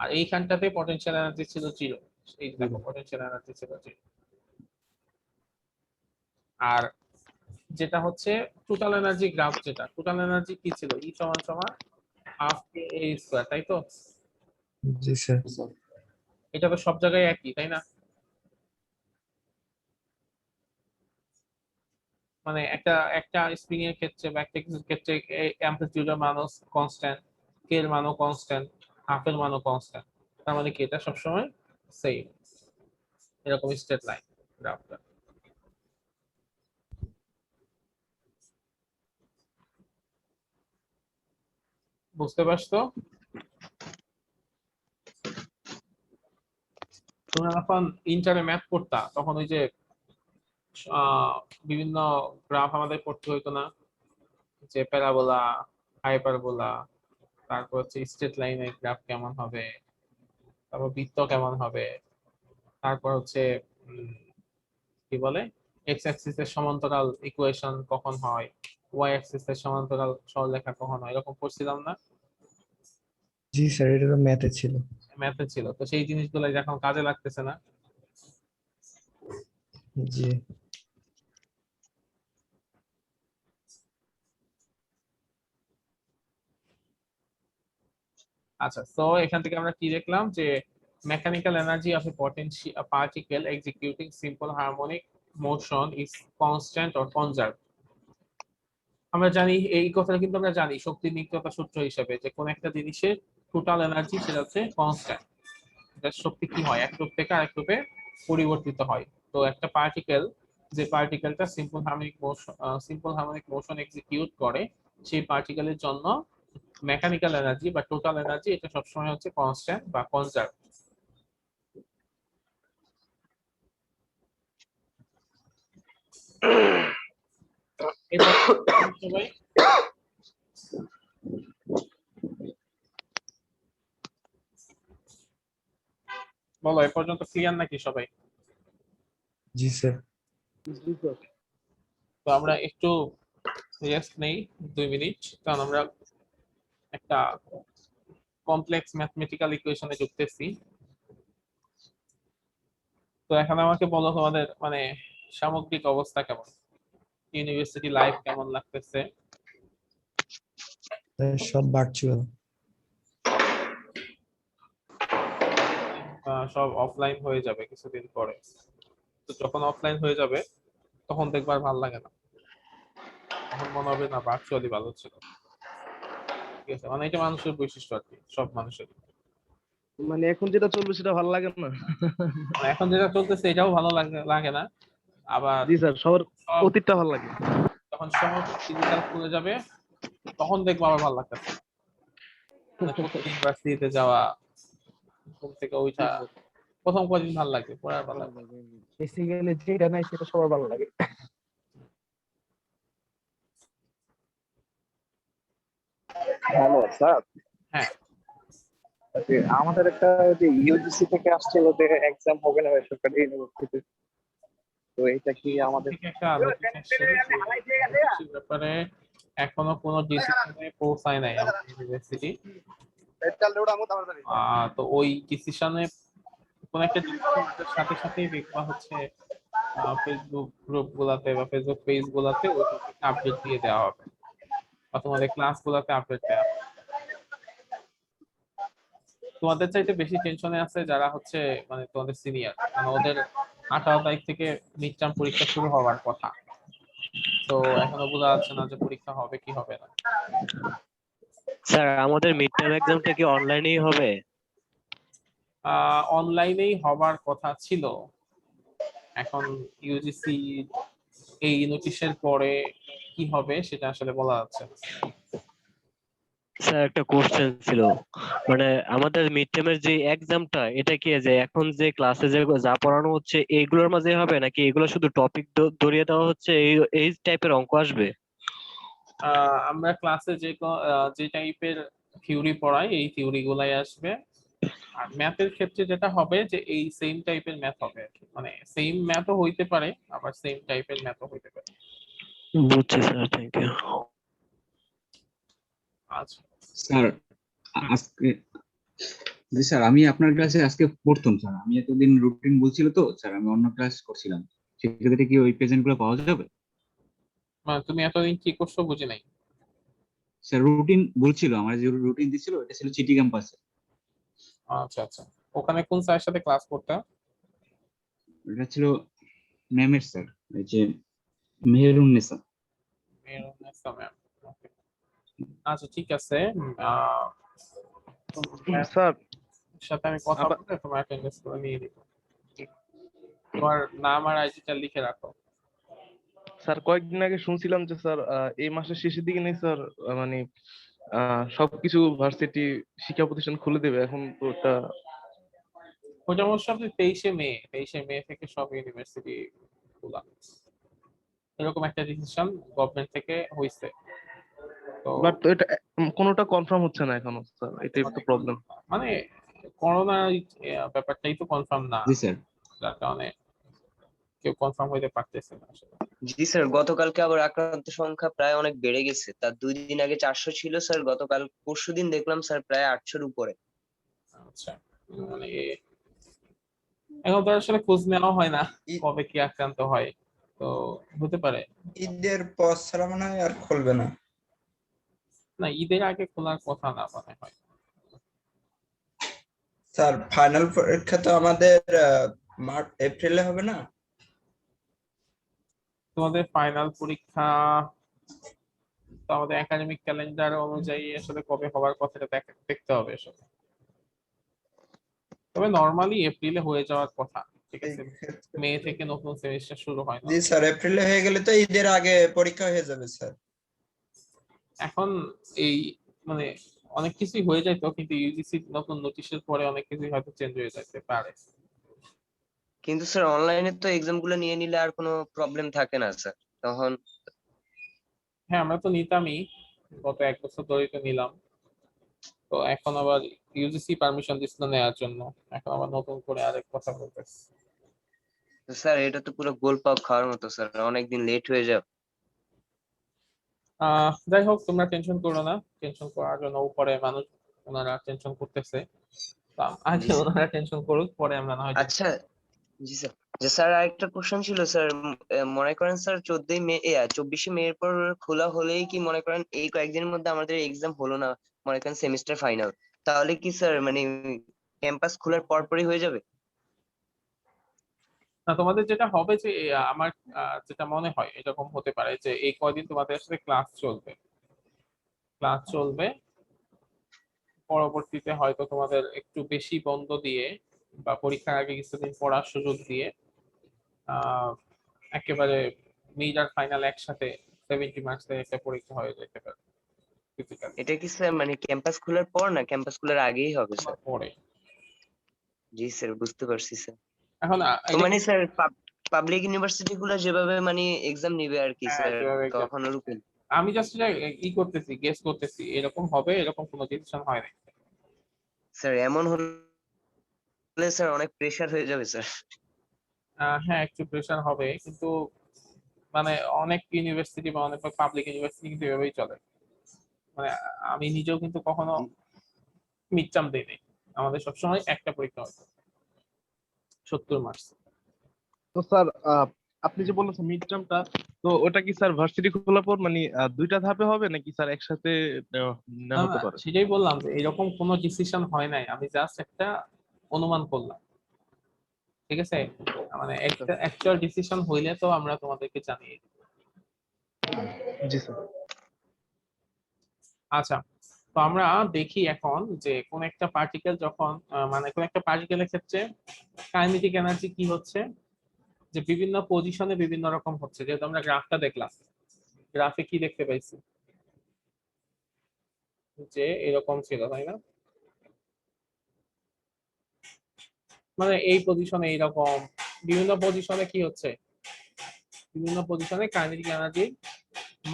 আর এইখানটাতে পটেনশিয়াল এনার্জি ছিল জিরো। এই যে দেখো পটেনশিয়াল এনার্জি ছিল জিরো। আর যেটা হচ্ছে টোটাল এনার্জি গ্রাফ, যেটা টোটাল এনার্জি কি ছিল? E সমান সমান হাফ কে a স্কয়ার, তাই তো? জি স্যার। এটা তো সব জায়গায় একই তাই না? মানে একটা স্প্রিং এর ক্ষেত্রে বা একটা কিছুর ক্ষেত্রে অ্যামপ্লিটিউডের মানও কনস্ট্যান্ট, কে এর মানও কনস্ট্যান্ট, হাফ এর মানও কনস্ট্যান্ট, তার মানে কি এটা সবসময় সেম, এরকম স্ট্রেট লাইন গ্রাফটা। বুঝতে পারছো? তোমরা যখন ইন্টারে ম্যাথ করতা তখন ওই যে বিভিন্ন গ্রাফ আমাদের পড়তে হইতো না, যে প্যারাবোলা, হাইপারবোলা, তারপর হচ্ছে স্ট্রেট লাইনের গ্রাফ কেমন হবে, তারপর বৃত্ত কেমন হবে, তারপর হচ্ছে কি বলে এক্স অ্যাক্সিস এর সমান্তরাল ইকুয়েশন কখন হয়, ওয়াই অ্যাক্সিস এর সমান্তরাল সরলরেখা কখন হয়, এরকম পড়ছিলাম না? জি স্যার, এটা তো ম্যাথে ছিল। ম্যাথে ছিল, তো সেই জিনিসগুলো এখন কাজে লাগতেছে না। জি আচ্ছা, তো এখান থেকে আমরা কি দেখলাম যে mechanical energy of A particle executing simple harmonic motion is constant or conserve. আমরা জানি এই কথাটা, কিন্তু আমরা জানি শক্তি নিত্যতা সূত্র হিসেবে যে কোন একটা জিনিসের টোটাল এনার্জি সেটা হচ্ছে কনস্ট্যান্ট। এটার শক্তি কি হয়, এক রূপ থেকে আরেক রূপে পরিবর্তিত হয়। তো একটা পার্টিকেল, যে পার্টিকেলটা সিম্পল হারমোনিক মোশন এক্সিকিউট করে, সেই পার্টিকেলের জন্য মেকানিক্যাল এনার্জি বা টোটাল এনার্জি এটা সবসময় হচ্ছে কনস্ট্যান্ট বা কনজার্ভ। সবাই বলো, এ পর্যন্ত ক্লিয়ার নাকি সবাই? জি স্যার। তো আমরা একটু রেস্ট নেই 2 মিনিট, কারণ আমরা একটা কমপ্লেক্স ম্যাথমেটিক্যাল ইকুয়েশনে যুক্তেছি। তো এখন আমাকে বলো তোমাদের মানে সামগ্রিক অবস্থা কেমন, ইউনিভার্সিটি লাইফ কেমন লাগতেছে? সব ভার্চুয়াল। সব অফলাইন হয়ে যাবে কিছুদিন পরে। তো যখন অফলাইন হয়ে যাবে তখন দেখবার ভালো লাগে না, তখন মনে হবে না ভার্চুয়ালি ভালো ছিল। ঠিক আছে, মানে এটা মানুষের বৈশিষ্ট্য আর কি, সব মানুষের। মানে এখন যেটা চলবে সেটা ভালো লাগে না। মানে এখন যেটা চলতেছে এটাও ভালো লাগে না, আবার জি স্যার, সবার সব অতীতটা ভালো লাগে। যখন সব ডিজিটাল খুলে যাবে তখন দেখবো আবার ভালো লাগতেছে। প্রতিদিন ভার্সিটিতে যাওয়া, ঘুম থেকে ওইটা প্রথম কদিন ভালো লাগে, পরে আর ভালো লাগে না। বেসিক্যালি যেটা নাই সেটা সবার ভালো লাগে। হ্যালো স্যার, হ্যাঁ, আমাদের একটা যে ইউজিসি থেকে আসছিল যে এক্সাম হবে না সরকারি ইউনিভার্সিটি, তো এটা কি আমাদের থেকে একটা নোটিশ আসছে যে ব্যাপারে এখনো কোনো ডিসিশনে পৌঁছায় নাই আমাদের ইউনিভার্সিটি। তো ওই ডিসিশনে কোন একটা ডিসিশনের সাথে সাথেই দেখবা হচ্ছে ফেসবুক গ্রুপ গুলাতে বা ফেসবুক পেজ গুলাতে ওই আপডেট দিয়ে দেওয়া হবে, বা তোমাদের ক্লাস গুলাতে আপডেট দেওয়া হবে। তোমাদের চাইতে বেশি টেনশনে আছে যারা হচ্ছে মানে তোমাদের সিনিয়র, মানে ওদের 18 তারিখ থেকে মিড টার্ম পরীক্ষা শুরু হওয়ার কথা, তো এখনো বোঝা যাচ্ছে না যে পরীক্ষা হবে কি হবে না। স্যার আমাদের মিড টার্ম এক্সামটা কি অনলাইনেই হবে? অনলাইনেই হবার কথা ছিল। এখন ইউজিসি এই নোটিশের পরে কি হবে সেটা আসলে বলা যাচ্ছে না। স্যার একটা কোশ্চেন ছিল, মানে আমাদের মিড টার্মের যে এক্সামটা এটা কি যে এখন যে ক্লাসে যে যা পড়ানো হচ্ছে এইগুলোর মাঝে হবে নাকি এগুলো শুধু টপিক ধরিয়ে দেওয়া হচ্ছে এই এই টাইপের অঙ্ক আসবে? আমরা ক্লাসে যে টাইপের থিওরি পড়াই এই থিওরি গুলাই আসবে। আর ম্যাথের ক্ষেত্রে যেটা হবে যে এই সেম টাইপের ম্যাথ হবে আর কি, মানে সেম ম্যাথও হইতে পারে আবার সেম টাইপের ম্যাথও হইতে পারে। বুঝছি স্যার, থ্যাংক ইউ। আচ্ছা স্যার আজকে জি স্যার, আমি আপনার ক্লাসে আজকে পড়তাম স্যার। আমি এতদিন রুটিন বলছিল তো স্যার, আমি অন্য ক্লাস করছিলাম, সেক্ষেত্রে কি ওই প্রেজেন্ট গুলো পাওয়া যাবে? মানে তুমি এতদিন কি করছো বুঝি নাই। স্যার রুটিন বলছিল, আমার যে রুটিন দিছিল এটা ছিল সিটি ক্যাম্পাসে। আচ্ছা আচ্ছা, ওখানে কোন স্যারের সাথে ক্লাস করতে? এটা ছিল ম্যামের স্যার, এই যে মেহেরুন্নেসা। মেহেরুন্নেসা ম্যাম। আচ্ছা ঠিক আছে, স্যার সাথে আমি কথা বলে তোমার অ্যাটেন্ডেন্স করে নিয়ে নিব। তোমার নাম আর আইডিটা লিখে রাখো। স্যার কয়েকদিন আগে শুনছিলাম যে স্যার এই মাসের শেষের দিকে নেই স্যার, মানে সবকিছু ভার্সিটি শিক্ষা প্রতিষ্ঠান খুলে দেবে। এখন তো ওটা ওটা অবশ্য আপনি 23শে মে থেকে সব ইউনিভার্সিটি খোলা, এরকম একটা ডিসিশন গভর্নমেন্ট থেকে হইছে। তো বাট এটা কোনোটা কনফার্ম হচ্ছে না এখনো স্যার, এটাই তো প্রবলেম। মানে করোনা ব্যাপারটাই তো কনফার্ম না, জি স্যার। যার কারণে কেউ কনফার্ম হইতে পারতেছে না আসলে। জি স্যার, গতকালকে আবার আক্রান্ত সংখ্যা প্রায় অনেক বেড়ে গেছে। তার 2 দিন আগে 400 ছিল স্যার, গতকাল পরশুদিন দেখলাম স্যার প্রায় 800-র উপরে। আচ্ছা, মানে এখন তো আসলে খোঁজ নেওয়া হয় না কবে কি আক্রান্ত হয়, তো হতে পারে ঈদের পর ছাড়া মনে হয় আর খুলবে না। না, ঈদের আগে খোলার কথা না মনে হয়। স্যার ফাইনাল পরীক্ষা তো আমাদের মার্চ এপ্রিলে হবে না? তোমাদের ফাইনাল পরীক্ষা তো আমাদের একাডেমিক ক্যালেন্ডার অনুযায়ী আসলে কবে হওয়ার কথাটা দেখতে হবে আসলে, তবে নরমালি এপ্রিলে হয়ে যাওয়ার কথা। ঠিক আছে, মে থেকে নতুন সেমিস্টার শুরু হয় না। জি স্যার, এপ্রিলে হয়ে গেলে তো ঈদের আগে পরীক্ষা হয়ে যাবে স্যার। এখন এই মানে অনেক কিছুই হয়ে যায় তো, কিন্তু ইউজিসি নতুন নোটিশের পরে অনেক কিছুই হয়তো চেঞ্জ হয়ে যেতে পারে। কিন্তু স্যার অনলাইনে তো এক্সাম গুলো নিয়ে নিলে আর কোনো প্রবলেম থাকে না স্যার তখন। হ্যাঁ, আমরা তো নিতামই, গত 1 বছর ধরেই তো নিলাম। তো এখন আবার ইউজিসি পারমিশন দিছিল নেওয়ার জন্য, এখন আবার নতুন করে আরেক কথা বলতেছে। স্যার এটা তো পুরো গোলপাক খাওয়ার মতো স্যার, অনেকদিন লেট হয়ে যাবে। যাই হোক, তোমরা টেনশন করো না, টেনশন করার জন্য উপরে মানুষ ওনারা টেনশন করতেছে, তো আগে ওনারা টেনশন করুক, পরে আমরা না হয়। আচ্ছা জি স্যার, যে স্যার আরেকটা কোশ্চেন ছিল স্যার, মনে করেন স্যার 14ই মে 24শে মে এর পর খোলা হলেই কি মনে করেন এই কয়েকদিনের মধ্যে আমাদের এক্সাম হলো না, মনে করেন সেমিস্টার ফাইনাল, তাহলে কি স্যার মানে ক্যাম্পাস খোলার পরপরই হয়ে যাবে? না, তোমাদের যেটা হবে যে আমার যেটা মনে হয় এরকম হতে পারে যে এই কয়দিন তোমাদের আসলে ক্লাস চলবে, পরবর্তীতে হয়তো তোমাদের একটু বেশি বন্ধ দিয়ে বা পরীক্ষার আগে কিছুদিন পড়ার সুযোগ দিয়ে একেবারে মিড আর ফাইনাল একসাথে 70 মার্কসের একটা পরীক্ষা হয়ে যেতে পারে। এটা কি স্যার মানে ক্যাম্পাস খোলার পর না ক্যাম্পাস খোলার আগেই হবে স্যার? পরে। জি স্যার, বুঝতে পারছি স্যার। এখন তো মানে স্যার পাবলিক ইউনিভার্সিটি গুলো যেভাবে মানে এক্সাম নিবে আর কি স্যার, তখন ওরকম। আমি জাস্ট করতেছি, গেস করতেছি এরকম হবে, এরকম কোনো ডিসিশন হয় না স্যার। এমন হলে স্যার অনেক প্রেসার হয়ে যাবে স্যার। হ্যাঁ, একটু প্রেসার হবে, কিন্তু মানে অনেক ইউনিভার্সিটি বা অনেক পাবলিক ইউনিভার্সিটি কিন্তু এভাবেই চলে। মানে আমি নিজেও কিন্তু কখনো মিড টার্ম দিইনি, আমাদের সবসময় একটা পরীক্ষা হতো 70 মার্কস। তো স্যার আপনি যে বলেছেন মিড টার্মটা, তো ওটা কি স্যার ভার্সিটি খোলার পর মানে দুইটা ধাপে হবে নাকি স্যার একসাথে নেওয়া হতে পারে? সেটাই বললাম যে এরকম কোনো ডিসিশন হয় নাই, আমি জাস্ট একটা অনুমান করলাম। ঠিক আছে, মানে একটা অ্যাকচুয়াল ডিসিশন হইলে তো আমরা তোমাদেরকে জানিয়ে দিব। জি স্যার। আচ্ছা, তো আমরা দেখি এখন যে কোন একটা পার্টিকেল যখন মানে কোন একটা পার্টিকেলের ক্ষেত্রে কাইনেটিক এনার্জি কি হচ্ছে, যে বিভিন্ন পজিশনে বিভিন্ন রকম হচ্ছে। যেহেতু আমরা গ্রাফটা দেখলাম, গ্রাফে কি দেখতে পাইছি যে এরকম ছিল, তাই না? মানে এই পজিশনে এইরকম বিভিন্ন পজিশনে কি হচ্ছে, বিভিন্ন পজিশনে কাইনেটিক এনার্জি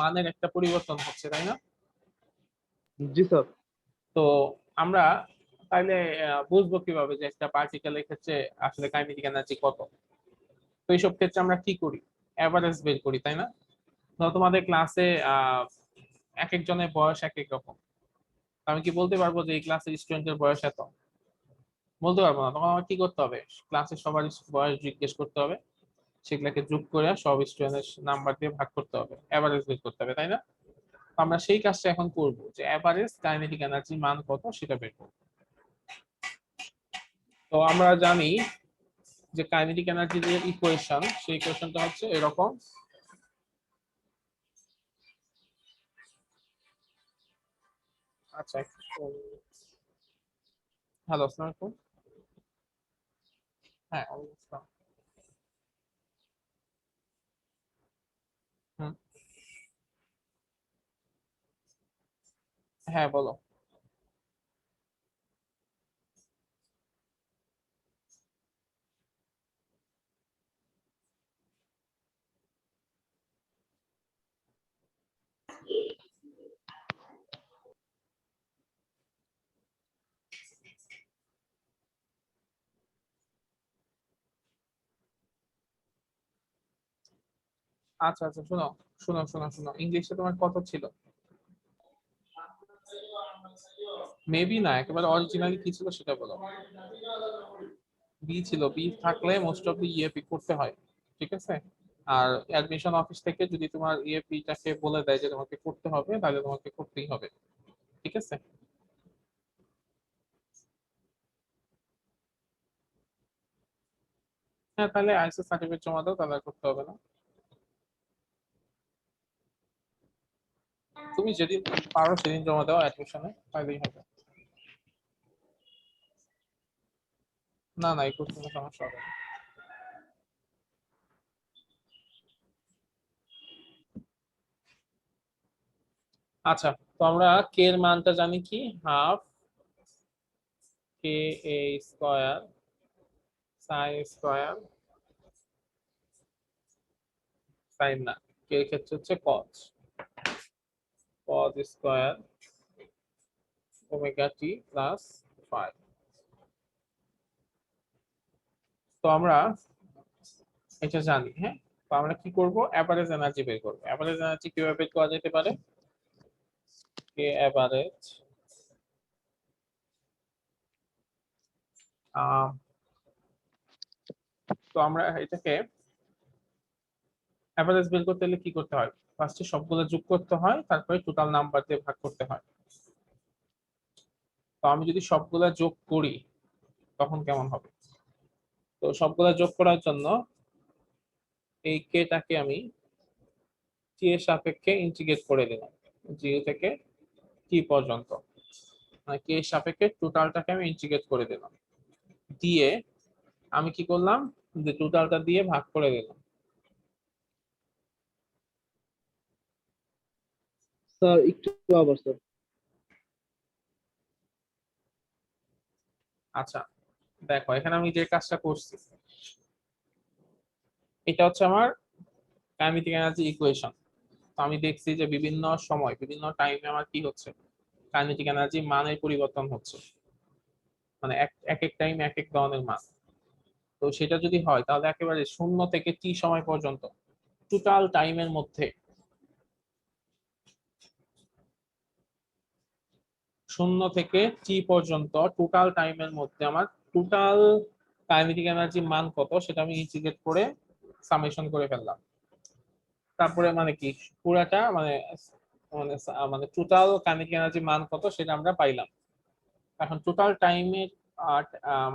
মানের একটা পরিবর্তন হচ্ছে, তাই না? জি স্যার। তো আমরা তাইলে বুঝবো কিভাবে যে একটা পার্টিকেলের ক্ষেত্রে আসলে কাইনেটিক এনার্জি কত? তো এইসব ক্ষেত্রে আমরা কি করি, এভারেজ বের করি, তাই না? ধরো তোমাদের ক্লাসে এক একজনের বয়স এক এক রকম, আমি কি বলতে পারবো যে এই ক্লাসের স্টুডেন্টের বয়স এত? বলতে পারবো না। তখন আমার কি করতে হবে, ক্লাসের সবার বয়স জিজ্ঞেস করতে হবে, সেগুলোকে যোগ করে সব স্টুডেন্টের নাম্বার দিয়ে ভাগ করতে হবে, এভারেজ বের করতে হবে, তাই না? তো আমরা সেই কাজটা এখন করবো, যে এভারেজ কাইনেটিক এনার্জি মান কত সেটা বের করবো। তো আমরা জানি যে কাইনেটিক এনার্জি যে ইকুয়েশন, সেই ইকুয়েশনটা হচ্ছে এরকম। আচ্ছা, হ্যালো, আসসালামু আলাইকুম। হ্যাঁ, অবস্থা। হুম, হ্যাঁ বলো। আচ্ছা আচ্ছা, শোনো শোনো শোনো শোনো, ইংলিশে তোমার কত ছিল? মেবি না, একেবারে অরিজিনালি কি ছিল সেটা বলো। বি ছিল, বি থাকলে মোস্ট অফ দি ইএপি করতে হয়, ঠিক আছে? আর অ্যাডমিশন অফিস থেকে যদি তোমার ইএপিটাকে বলে দেয় যে তোমাকে করতে হবে, তাহলে তোমাকে করতেই হবে, ঠিক আছে? হ্যাঁ, তাহলে আইএসএস সার্টিফিকেট জমা দাও, তাহলে আর করতে হবে না। তুমি যেদিন পারো সেদিন জমা দাও অ্যাডমিশনে, তাহলেই হবে। না না, এই করতে কোনো সমস্যা হবে না। আচ্ছা, তো আমরা কে এর মানটা জানি কি, half k a square Sai square, sign না, কে এর ক্ষেত্রে হচ্ছে cause, cause square omega t plus 5। তো আমরা এটা জানি, হ্যাঁ? তো আমরা কি করব, এভারেজ এনার্জি বের করব। এভারেজ এনার্জি কিভাবে বের করা যেতে পারে, কে এভারেজ তো আমরা এটাকে এভারেজ বের করতে হলে কি করতে হয়, ফার্স্টে সবগুলো যোগ করতে হয়, তারপরে টোটাল নাম্বার দিয়ে ভাগ করতে হয়। তো আমি যদি সবগুলা যোগ করি তখন কেমন হবে? তো সবগুলা যোগ করার জন্য এই কেটাকে আমি টি এর সাপেক্ষে ইন্টিগ্রেট করে দিলাম, 0 থেকে টি পর্যন্ত, মানে কে এর সাপেক্ষে টোটালটাকে আমি ইন্টিগ্রেট করে দিলাম, দিয়ে আমি কি করলাম, যে টোটালটা দিয়ে ভাগ করে দিলাম। স্যার একটু আবার স্যার। আচ্ছা দেখো, এখানে আমি যে কাজটা করছি, এটা হচ্ছে আমার কাইনেটিক এনার্জি ইকুয়েশন। তো আমি দেখছি যে বিভিন্ন সময় বিভিন্ন টাইমে আমার কি হচ্ছে, কাইনেটিক এনার্জি মানের পরিবর্তন হচ্ছে, মানে এক এক টাইম এক এক ধরনের মান। তো সেটা যদি হয় তাহলে একেবারে 0 থেকে টি সময় পর্যন্ত টোটাল টাইমের মধ্যে, 0 থেকে টি পর্যন্ত টোটাল টাইমের মধ্যে আমার টোটাল কাইনেটিক এনার্জি মান কত সেটা আমি ইন্টিগ্রেট করে সামেশন করে ফেললাম। তারপরে মানে কি পুরাটা মানে মানে মানে টোটাল কাইনেটিক এনার্জি মান কত সেটা আমরা পাইলাম। এখন টোটাল টাইমের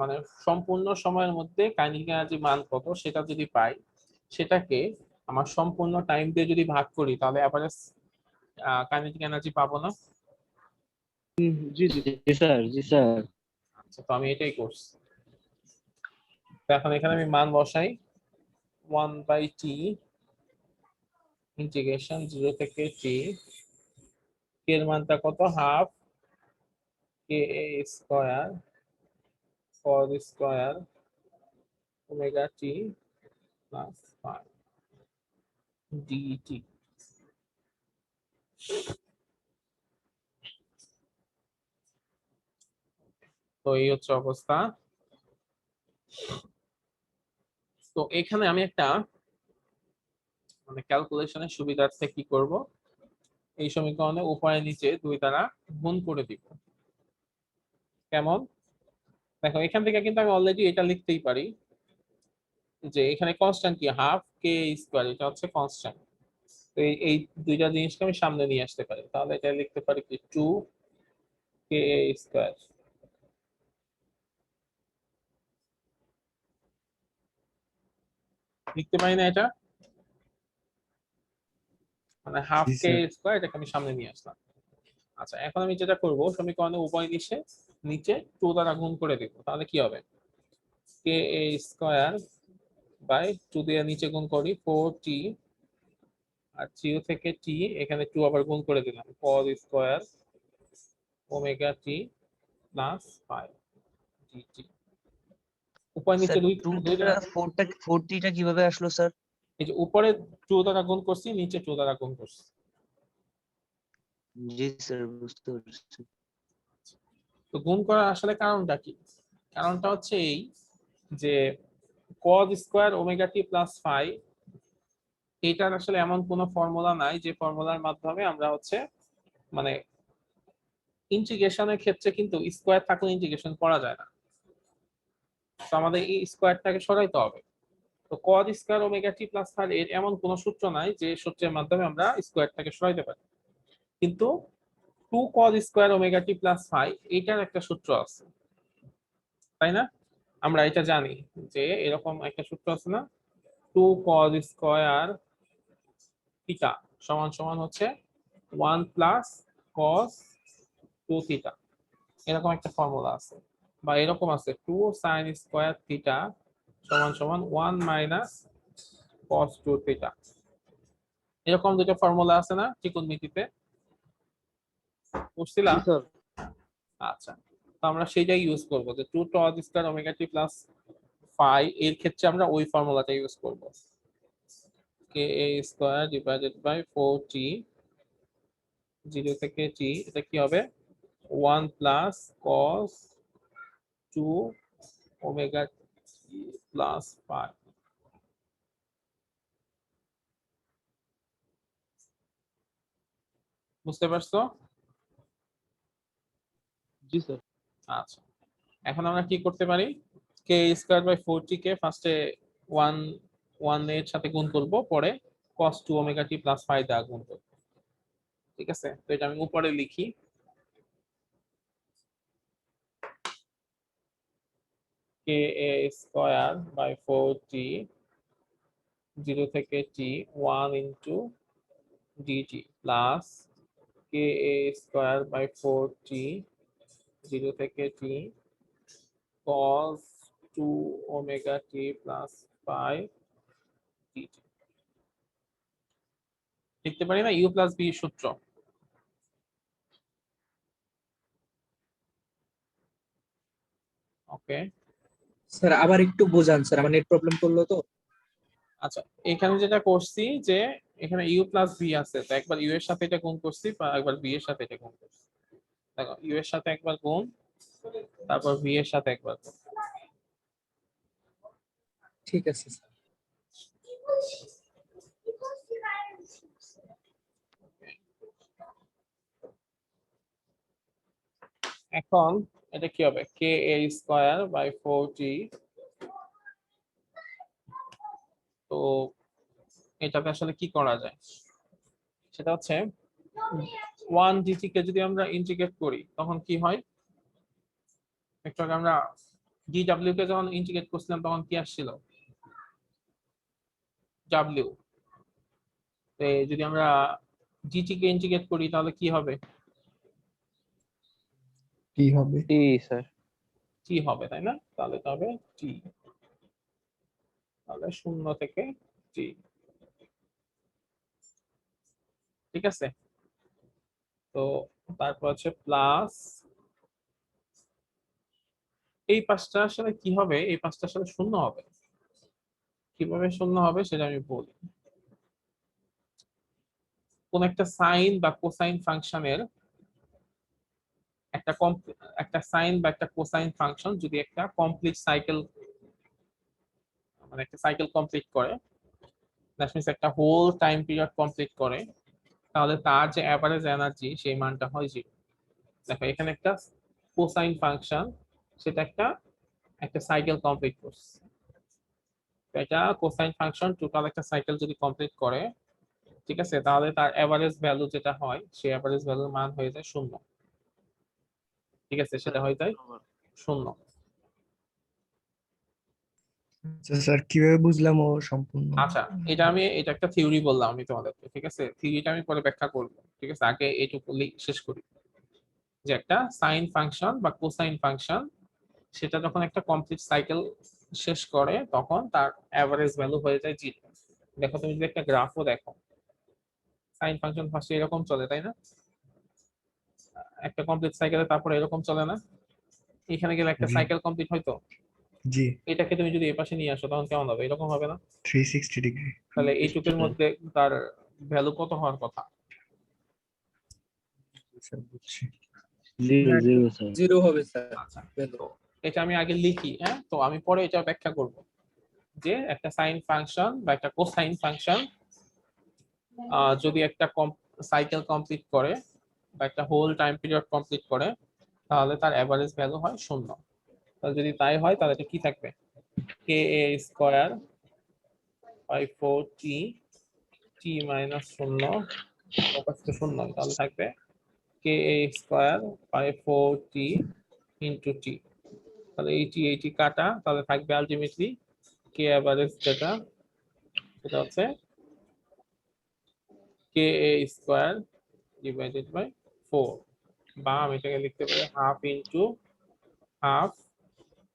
মানে সম্পূর্ণ সময়ের মধ্যে কাইনেটিক এনার্জি মান কত সেটা যদি পাই, সেটাকে আমার সম্পূর্ণ টাইম দিয়ে যদি ভাগ করি তাহলে এভারেজ কাইনেটিক এনার্জি পাবো না? জি জি জি স্যার, জি স্যার। আচ্ছা, তো আমি এটাই করছি। তো এখন এখানে আমি মান বসাই 1/t ইন্টিগ্রেশন 0 থেকে t, k এর মানটা কত, half ka square cos square omega t plus 5 dt। তো এই হচ্ছে অবস্থা। তো এখানে আমি একটা মানে ক্যালকুলেশনের সুবিধার্থে কি করব, এই সমীকরণে উপরে নিচে 2 দ্বারা গুণ করে দিব। কেমন? দেখো এখান থেকে কিন্তু আমি অলরেডি এটা লিখতেই পারি যে এখানে কনস্ট্যান্ট কি, হাফ কে স্কয়ার, এটা হচ্ছে কনস্ট্যান্ট। তো এই দুইটা জিনিসকে আমি সামনে নিয়ে আসতে পারি, তাহলে এটা লিখতে পারি কি 2 কে স্কয়ার। লিখতে পারি না এটা, মানে হাফ জি কে স্যার। স্কয়ার, এটাকে আমি সামনে নিয়ে আসলাম। আচ্ছা, এখন আমি যেটা করব, সমীকরণে উভয় দিকে নিচে 2 দ্বারা গুণ করে দেব, তাহলে কি হবে, কে স্কয়ার বাই 2 দিয়ে নিচে গুণ করি 4t, আর 0 থেকে t এখানে 2 আবার গুণ করে দিলাম, cos square omega t plus 5 dt। উপরে নিচে স্যার দুই 2টা দ্বারা, 4টা কিভাবে আসলো স্যার? এই যে উপরে 2 দ্বারা গুণ করছি, নিচে 2 দ্বারা গুণ করছি। জি স্যার, বুঝতে পারছি। তো গুণ করার আসলে কারণটা কি? কারণটা হচ্ছে এই যে cos square omega t plus 5, এটার আসলে এমন কোনো ফর্মুলা নাই যে ফর্মুলার মাধ্যমে আমরা হচ্ছে মানে ইন্টিগ্রেশনের ক্ষেত্রে কিন্তু স্কয়ার থাকলে ইন্টিগ্রেশন করা যায় না, তো আমাদের এই স্কয়ারটাকে সরাইতে হবে। তো cos square omega t plus 5 এর এমন কোনো সূত্র নাই যে সূত্রের মাধ্যমে আমরা স্কয়ারটাকে সরাইতে পারি, কিন্তু 2 cos square omega t plus 5 এটার একটা সূত্র আছে, তাই না? আমরা এটা জানি যে এরকম একটা সূত্র আছে না, 2 cos স্কয়ার থিটা সমান সমান হচ্ছে 1 প্লাস cos 2 থিটা, এরকম একটা ফর্মুলা আছে। বা এরকম আছে 2 sin স্কয়ার থিটা সমান সমান 1 মাইনাস cos 2 থিটা, এরকম দুটো ফর্মুলা আছে না ত্রিকোণমিতিতে, বুঝছিলা? জি স্যার। আচ্ছা, তো আমরা সেইটাই ইউজ করব যে 2 cos square omega t plus 5 এর ক্ষেত্রে আমরা ওই ফর্মুলাটা ইউজ করব, ka square divided by 4t 0 থেকে t, এটা কি হবে 1 plus cos 2 omega t plus 5। বুঝতে পারছো? জি স্যার। আচ্ছা, এখন আমরা কি করতে পারি, কে স্কয়ার বাই 4t কে ফার্স্টে 1 1 এর সাথে গুণ করব, পরে cos 2 ওমেগা t প্লাস 5 দ্বারা গুণ করব। ঠিক আছে, তো এটা আমি উপরে লিখি, কে স্কয়ার বাই 4t 0 থেকে t 1 into dt plus k square by 4t 0 থেকে t cos 2 omega t plus 5 dt। লিখতে পারি না u প্লাস b সূত্র? ওকে, স্যার আবার একটু বোঝান স্যার, আমার নেট প্রবলেম করলো তো। আচ্ছা, এখানে যেটা করছি যে এখানে u প্লাস b আছে, তো একবার u এর সাথে এটা গুণ করছি, বা একবার b এর সাথে এটা গুণ করছি। দেখো u এর সাথে একবার গুণ, তারপর b এর সাথে একবার গুণ। ঠিক আছে স্যার। এখন এটা কি হবে, কে স্কয়ার বাই 4t, তো এটাকে আসলে কি করা যায়, সেটা হচ্ছে 1 dt কে যদি আমরা ইন্টিগ্রেট করি তখন কি হয়, একটু আগে আমরা dw কে যখন ইন্টিগ্রেট করছিলাম তখন কি আসছিল, w। তো যদি আমরা dt কে ইন্টিগ্রেট করি তাহলে কি হবে, টি হবে। টি স্যার। টি হবে তাই না? তাহলে তবে টি, তাহলে 0 থেকে টি। ঠিক আছে, তো তারপর হচ্ছে প্লাস এই পাঁচটা আসলে কি হবে, এই পাঁচটা আসলে 0 হবে। কিভাবে 0 হবে সেটা আমি বলি। কোন একটা সাইন বা কোসাইন ফাংশনের একটা সাইন বা একটা কোসাইন ফাংশন যদি একটা কমপ্লিট সাইকেল, মানে একটা সাইকেল কমপ্লিট করে, দ্যাট মিন্স একটা হোল টাইম পিরিয়ড কমপ্লিট করে, তাহলে তার যে অ্যাভারেজ এনার্জি সেই মানটা হয় 0। দেখো এখানে একটা কোসাইন ফাংশন, সেটা একটা সাইকেল কমপ্লিট করছে। এটা কোসাইন ফাংশন টোটাল একটা সাইকেল যদি কমপ্লিট করে, ঠিক আছে, তাহলে তার এভারেজ ভ্যালু যেটা হয় সেই এভারেজ ভ্যালুর মান হয়ে যায় 0। ঠিক আছে, সেটা হয়ে যায় 0। আচ্ছা স্যার, কিভাবে বুঝলাম ও সম্পূর্ণ? আচ্ছা, এটা একটা থিওরি বললাম আমি তোমাদেরকে, ঠিক আছে, থিওরিটা আমি পরে ব্যাখ্যা করব। ঠিক আছে, আগে এইটুকু শেষ করি যে একটা সাইন ফাংশন বা কোসাইন ফাংশন সেটা যখন একটা কমপ্লিট সাইকেল শেষ করে তখন তার এভারেজ ভ্যালু হয়ে যায় 0। দেখো তুমি যদি একটা গ্রাফও দেখো, সাইন ফাংশন ফার্স্টে এরকম চলে তাই না, একটা কমপ্লিট সাইকেলে, তারপরে এরকম চলে না, এখানে গেলে একটা জি। সাইকেল কমপ্লিট হয়তো, জি, এটাকে তুমি যদি এই পাশে নিয়ে আসো তখন কেমন হবে, এরকম হবে না? 360 ডিগ্রি। তাহলে এইটুকের মধ্যে তার ভ্যালু কত হওয়ার কথা? স্যার বুঝছি। 0 স্যার। 0 হবে স্যার। আচ্ছা, তো এটা আমি আগে লিখি, হ্যাঁ, তো আমি পরে এটা ব্যাখ্যা করব যে একটা সাইন ফাংশন বা একটা কোসাইন ফাংশন যদি একটা সাইকেল কমপ্লিট করে বা একটা হোল টাইম পিরিয়ড কমপ্লিট করে, তাহলে তার এভারেজ ভ্যালু হয় 0। তাহলে যদি তাই হয় তাহলে এটা কি থাকবে, কে এ স্কয়ার বাই 4টি টি মাইনাস 0 ফোকাসটা 0, তাহলে থাকবে কে এ স্কয়ার বাই 4টি ইন্টু টি। তাহলে এইটি কাটা, তাহলে থাকবে আলটিমেটলি কে এভারেজ যেটা, সেটা হচ্ছে k a square divided by 4, বা আমি এটাকে লিখতে পারি হাফ into half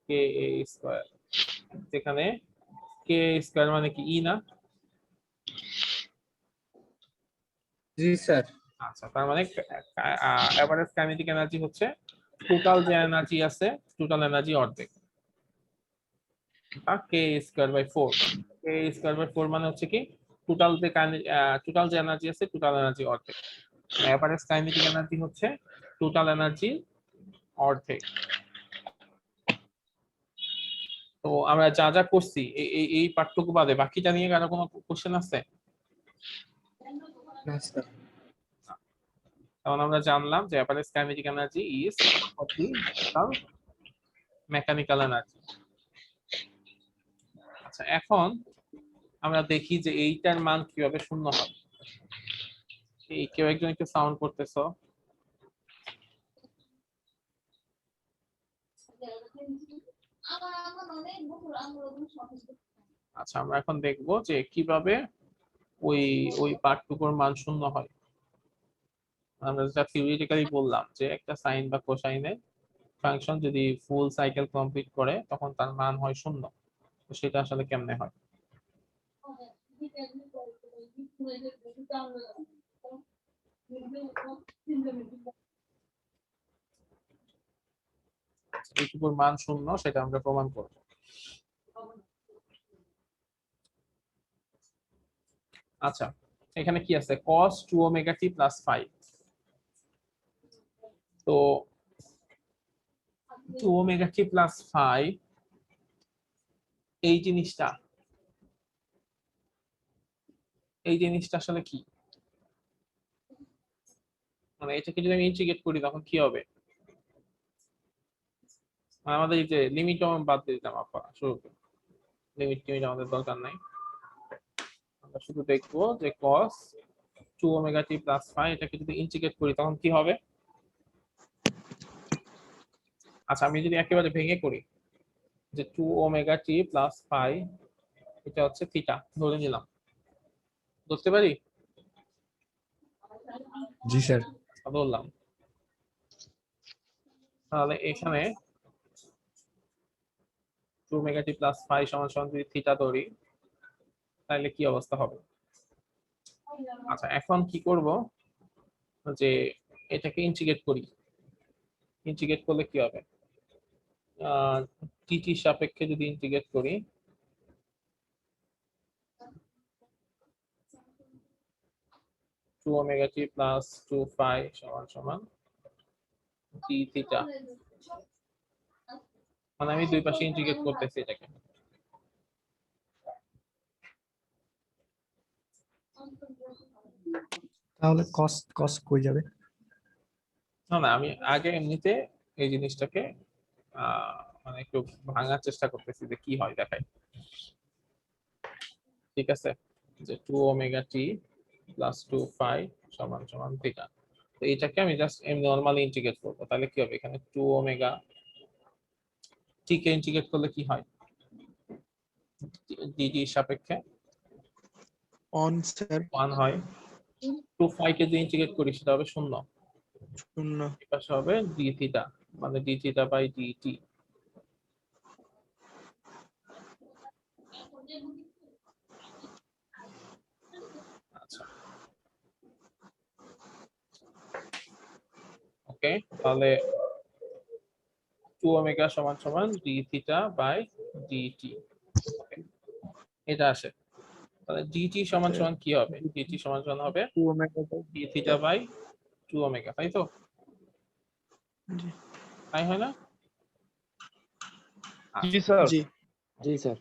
k a square, যেখানে কে স্কয়ার মানে কি ই না? জি স্যার। আচ্ছা, তার মানে এভারেজ কাইনেটিক এনার্জি হচ্ছে টোটাল যে এনার্জি আছে, টোটাল এনার্জি অর্ধেক, k square by 4। K square by 4 মানে হচ্ছে কি টোটাল যে এনার্জি আছে, টোটাল এনার্জি অর্ধেক। এভারেজ কাইনেটিক এনার্জি হচ্ছে টোটাল এনার্জি অর্ধেক। তো আমরা যা যা করছি এই পার্টটুকু বাদে বাকিটা নিয়ে কারো কোনো কোশ্চেন আছে? না স্যার। তখন আমরা জানলাম যে average kinetic energy is of the total mechanical energy. আচ্ছা, এখন আমরা দেখি যে এইটার মান কিভাবে 0 হয়। এই কেউ একজন একটু সাউন্ড করতেছো? আচ্ছা, আমরা এখন দেখবো যে কিভাবে ওই ওই পার্টটুকুর মান 0 হয়। আমরা যেটা থিওরিটিক্যালি বললাম যে একটা সাইন বা কোসাইনের ফাংশন যদি ফুল সাইকেল কমপ্লিট করে তখন তার মান হয় 0। তো সেটা আসলে কেমনে হয়? এইটুকুর মান 0 সেটা আমরা প্রমাণ করব। আচ্ছা, এখানে কি আছে, cos 2 ওমেগা টি প্লাস 5। তো 2 ওমেগা টি প্লাস 5 এই জিনিসটা আসলে কি, মানে এটাকে যদি আমি ইন্টিগ্রেট করি তখন কি হবে? আমাদের এই যে লিমিট বাদ দিয়ে দিতাম শুরুতে, লিমিট আমাদের দরকার নাই, আমরা শুধু দেখবো যে cos 2 ওমেগা টি প্লাস 5 এটাকে যদি ইন্টিগ্রেট করি তখন কি হবে। আচ্ছা, আমি যদি একেবারে ভেঙে করি যে 2 ওমেগা টি প্লাস 5 এটা হচ্ছে থিটা ধরে নিলাম, বুঝতে পারি? জি স্যার। ধরলাম। তাহলে এখানে 2 ওমেগা টি প্লাস ফাই সমান সমান যদি থিটা ধরি তাহলে কি অবস্থা হবে? আচ্ছা এখন কি করব যে এটাকে ইন্টিগ্রেট করি। ইন্টিগ্রেট করলে কি হবে? টি সাপেক্ষে যদি ইন্টিগ্রেট করি two omega t plus 2 phi সমান সমান টি থিটা, মানে আমি দুই পাশে ইন্টিগ্রেট করতেছি এটাকে। তাহলে কস কস কই যাবে? না না, আমি আগে এমনিতে এই জিনিসটাকে মানে একটু ভাঙার চেষ্টা করতেছি যে কি হয় দেখাই। ঠিক আছে, যে 2 ওমেগা টি প্লাস 2 ফাই সমান সমান থিটা। তো এটাকে আমি জাস্ট এমনি নরমালি ইন্টিগ্রেট করব, তাহলে কি হবে? এখানে 2 ওমেগা টি কে ইন্টিগ্রেট করলে কি হয়? ডিটি সাপেক্ষে 1 স্যার 1 হয়। 2 ফাই কে যদি ইন্টিগ্রেট করি সেটা হবে 0। 0 এই পাশে হবে ডি থিটা, মানে ডি থিটা বাই ডিটি। আচ্ছা ওকে, তাহলে 2 ওমেগা সমান সমান ডি থিটা বাই ডিটি, এটা আসে। তাহলে ডিটি সমান সমান কি হবে? ডিটি সমান সমান হবে 2 omega d theta by 2 omega, তাই তো? জি তাই হয় না? জি স্যার। জি জি স্যার।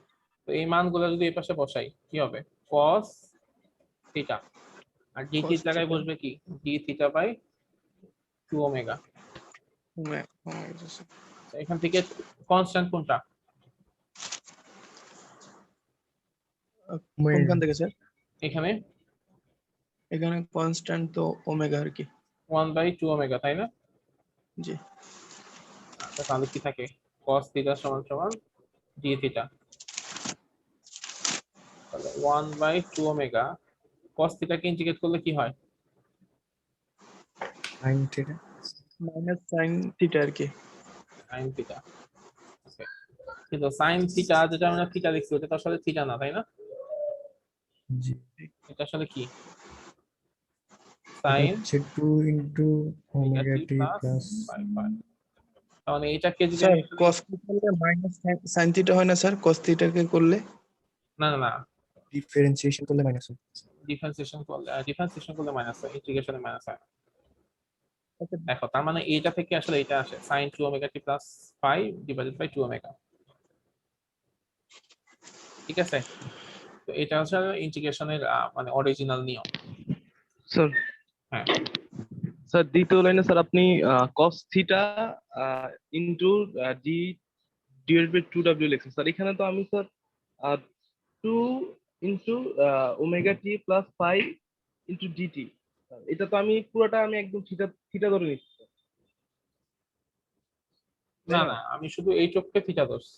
তো এই মানগুলো যদি এই পাশে বসাই কি হবে? cos থিটা, আর ডিটি cos জায়গায় theta বসবে কি? D theta by 2 omega. এখান থেকে কনস্ট্যান্ট কোনটা? কোনখান থেকে স্যার? এখানে এখানে কনস্ট্যান্ট তো ওমেগা আর কি। 1/2 ওমেগা, তাই না? জি আচ্ছা তাহলে কি থাকে? cos থিটা সমান সমান ডি থিটা, তাহলে 1/2 ওমেগা। cos থিটা কে ইন্টিগ্রেট করলে কি হয়? sin theta minus sin theta আর কি। sin theta. কিন্তু sin থিটা যেটা আমরা থিটা লিখছি ওটা তো আসলে থিটা না, তাই না? জি, এটা আসলে কি? এটা sin হচ্ছে 2 into omega t plus plus পাই পাই। তাহলে এটাকে যদি স্যার আমি cos করলে মাইনাস sin থিটা হয় না স্যার? cos থিটাকে করলে না না না, ডিফারেন্সিয়েশন করলে মাইনাস হয়। ডিফারেন্সিয়েশন করলে মাইনাস হয়, ইন্টিগ্রেশনে মাইনাস হয়। দেখো তার মানে এইটা থেকে আসলে এটা আসে sin 2 omega t plus 5 divided by 2 omega. ঠিক আছে, তো এটা হচ্ছে ইন্টিগ্রেশনের মানে অরিজিনাল নিয়ম। স্যার হ্যাঁ স্যার দ্বিতীয় লাইনে স্যার আপনি cos theta into d divided by 2w লিখছেন স্যার। এখানে তো আমি sir 2 into omega t plus 5 into dt, এটা তো আমি পুরোটা আমি একদম থিটা থিটা ধরে নিচ্ছি স্যার। না না, আমি শুধু এই চোখকে থিটা ধরছি।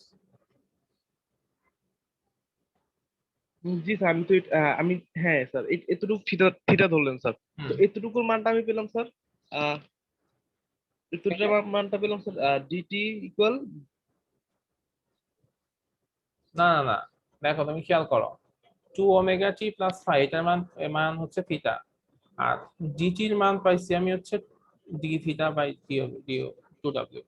জি স্যার আমি তো আমি হ্যাঁ স্যার এতটুকু থিটা থিটা ধরলেন স্যার। তো এতটুকুর মানটা আমি পেলাম স্যার এতটুকুর মানটা পেলাম স্যার ডিটি ইকুয়াল। না না না, দেখো তুমি খেয়াল করো 2 ওমেগা টি প্লাস 5 এটার মান হচ্ছে থিটা, আর ডিটির মান পাইছি আমি হচ্ছে D theta by D 2w।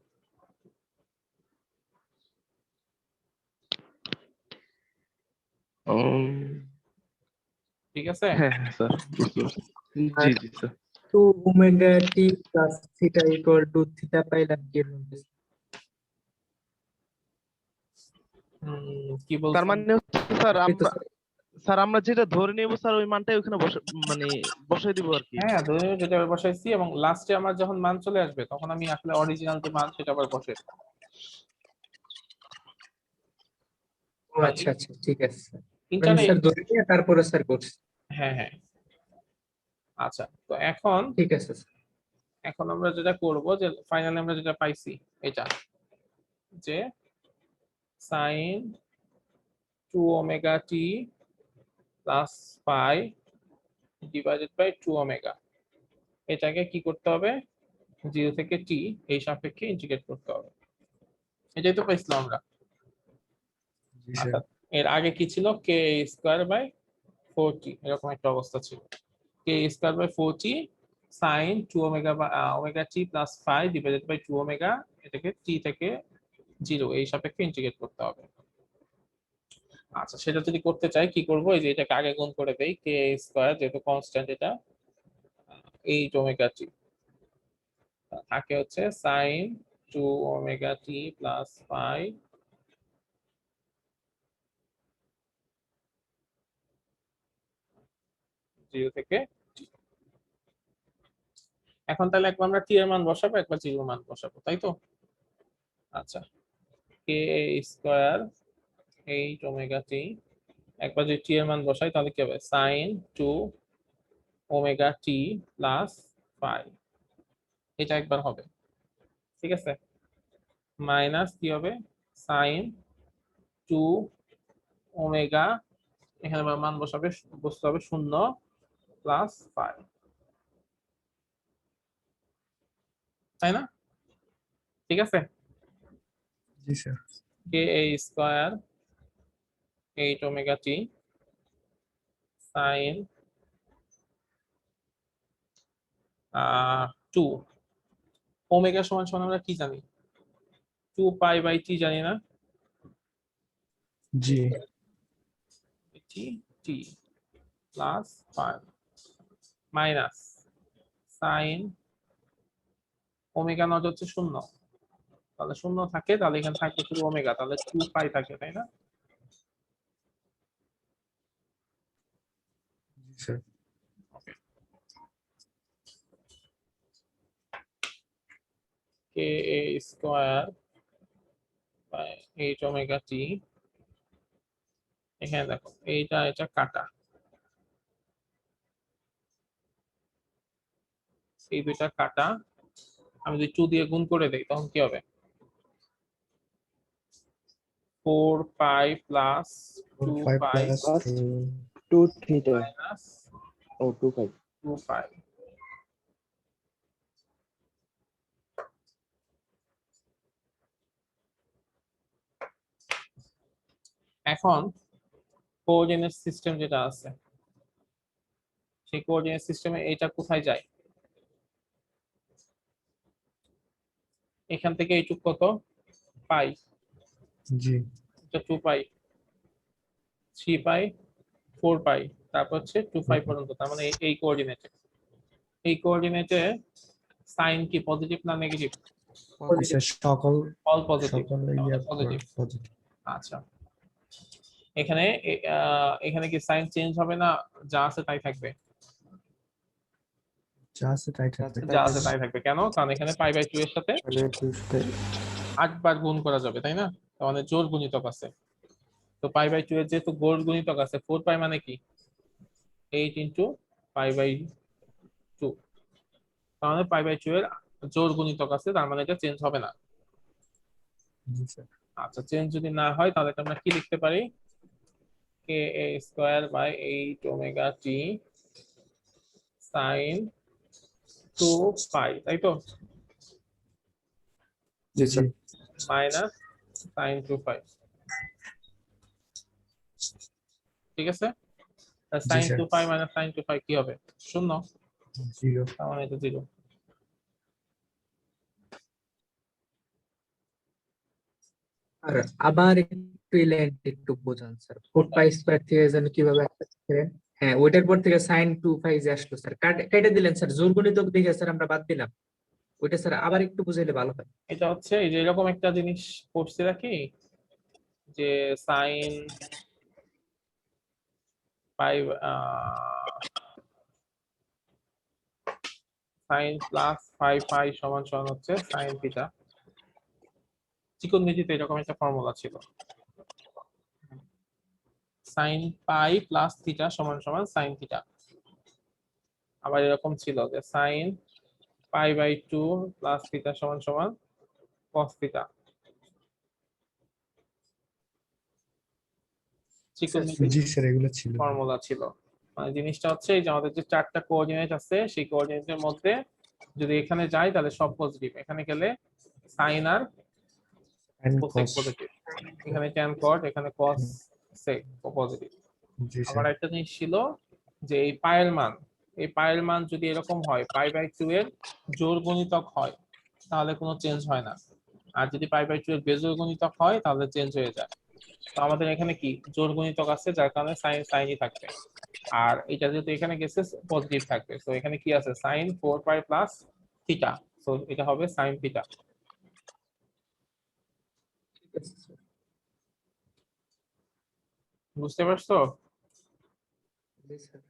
ঠিক আছে? হ্যাঁ হ্যাঁ স্যার বুঝতে পারছি। জি জি sir. 2 omega t plus theta equal to theta পাইলাম কি এর কি তার বলছেন? মানে হচ্ছে স্যার আমরা যেটা ধরে নেব স্যার ওই মানটাই ওখানে মানে বসাই দিব আর কি। হ্যাঁ ধরে নিয়ে যেটা আবার বসাইছি, এবং লাস্টে আমার যখন মান চলে আসবে তখন আমি আসলে অরিজিনাল যে মান সেটা আবার বসাই দেব। ও আচ্ছা আচ্ছা ঠিক আছে স্যার। ইন্টারনেট স্যার ধরে নিয়ে তারপরে স্যার করছি। হ্যাঁ হ্যাঁ আচ্ছা, তো এখন ঠিক আছে স্যার। এখন আমরা যেটা করব যে ফাইনালি আমরা যেটা পাইছি এটা যে sin 2 omega t plus 5 divided by 2 omega, এটাকে কি করতে হবে? 0 থেকে t এই সাপেক্ষে ইন্টিগ্রেট করতে হবে। এটাই তো পাইছিলাম আমরা। জি স্যার। আচ্ছা, এর আগে কি ছিল কে স্কয়ার বাই 4t এরকম একটা অবস্থা ছিল। K square by 4t sin 2 omega omega t plus 5 divided by 2 omega, এটাকে t থেকে 0 এই সাপেক্ষে ইন্টিগ্রেট করতে হবে। আচ্ছা, সেটা যদি করতে চাই কি করব, এই যে এটাকে আগে গুণ করে দেই, কে স্কয়ার যেহেতু কনস্ট্যান্ট এটা 8 ওমেগা t থাকে হচ্ছে sin 2 ওমেগা t প্লাস 5 0 থেকে t। এখন তাহলে একবার আমরা t এর মান বসাবো, একবার 0 এর মান বসাবো, তাই তো? আচ্ছা, কে স্কয়ার 8 ওমেগা t, একবার যদি t এর মান বসাই তাহলে কি হবে sin 2 ওমেগা t প্লাস 5, এটা একবার হবে, ঠিক আছে? মাইনাস কি হবে sin 2 ওমেগা, এখানে মান বসতে হবে 0 প্লাস 5, তাই না? ঠিক আছে। জি sir. K square 8 omega t sin 2 ওমেগা সমান সমান আমরা কি জানি, 2 পাই বাই t জানি না? জি। t plus 5 minus sin omega not হচ্ছে 0, তাহলে 0 থাকে, তাহলে এখানে থাকবে শুধু ওমেগা, তাহলে 2 পাই থাকে, তাই না? জি sir. K square by 8 omega t, এখানে দেখো এটা কাটা, এই দুইটা কাটা, আমি যদি 2 দিয়ে গুণ করে দেই তখন কি হবে 4 pi plus 2 5 pi plus 2 theta minus ও 2 পাই 2 পাই। এখন কোঅর্ডিনেট সিস্টেম যেটা আছে, সেই কোঅর্ডিনেট সিস্টেমে এটা কোথায় যায়, এখান থেকে এইটুক কত পাই, জি। এটা 2 পাই, 3 পাই, 4 পাই, তারপর হচ্ছে 2 পাই পর্যন্ত, তার মানে এই কোঅর্ডিনেটে সাইন কি পজিটিভ না নেগেটিভ? স্যার সকল অল পজিটিভ, পজিটিভ। আচ্ছা, এখানে এখানে কি সাইন চেঞ্জ হবে না, যা আছে তাই থাকবে? যা আছে তাই থাকবে। যা আছে তাই থাকবে, কেন? কারণ এখানে পাই বাই 2 এর সাথে 8 বার গুণ করা যাবে, তাই না? তার মানে জোড় গুণিতক আছে, তো পাই বাই 2 এর যেহেতু জোড় গুণিতক আছে, 4 পাই মানে কি 8 ইনটু পাই বাই 2, তার মানে পাই বাই 2 এর জোড় গুণিতক আছে, তার মানে এটা চেঞ্জ হবে না। জি স্যার। আচ্ছা, চেঞ্জ যদি না হয় তাহলে আমরা কি লিখতে পারি, k square by 8 omega t sin 2 pi, তাই তো? জি স্যার। মাইনাস sin 2 পাই, ঠিক আছে? sin 2 pi minus sin 2 pi কি হবে 0, 0, তার মানে এটা 0। আর আবার একটু এই লাইনটা একটু বোঝান স্যার, 4 পাই স্কয়ার থেকে যেন কিভাবে আসছে। হ্যাঁ, ওইটার পর থেকে sin 2 পাই যে আসলো স্যার, কেটে দিলেন স্যার, জোর গুণিতক দেখে স্যার আমরা বাদ দিলাম, ওইটা স্যার আবার একটু বুঝাইলে ভালো হয়। এটা হচ্ছে এই যে এরকম একটা জিনিস পড়ছি রাখি, যে sin পাই sin প্লাস 5 পাই সমান সমান হচ্ছে sin থিটা, ত্রিকোণমিতিতে এরকম একটা ফর্মুলা ছিল, sin পাই প্লাস থিটা সমান সমান sin থিটা। আবার এরকম ছিল যে sin pi by 2 plus theta সমান সমান cos থিটা। জি স্যার, এগুলো ছিল। ফর্মুলা ছিল, মানে জিনিসটা হচ্ছে এই যে আমাদের যে চারটা কোঅর্ডিনেট আছে সেই কোঅর্ডিনেটের মধ্যে যদি এখানে যাই তাহলে সব পজিটিভ, এখানে গেলে সাইন আর and কোসেক cos পজিটিভ, এখানে ট্যান কট, এখানে কস সেক পজিটিভ। জি আমার স্যার একটা জিনিস ছিল যে এই পায়ের মান, এই পায়ের মান যদি এরকম হয় পাই বাই 2 এর জোড় গুণিতক হয় তাহলে কোনো চেঞ্জ হয় না, আর যদি পাই বাই 2 এর বেজোড় গুণিতক হয় তাহলে চেঞ্জ হয়ে যায়। তো আমাদের এখানে কি জোড় গুণিতক আছে যার কারণে সাইন সাইনই থাকবে, আর এটা যেহেতু এখানে গেছে পজিটিভ থাকবে, তো এখানে কি আছে সাইন 4 পাই প্লাস থিটা, তো এটা হবে সাইন থিটা। ঠিক আছে স্যার। বুঝতে পারছো? জি স্যার।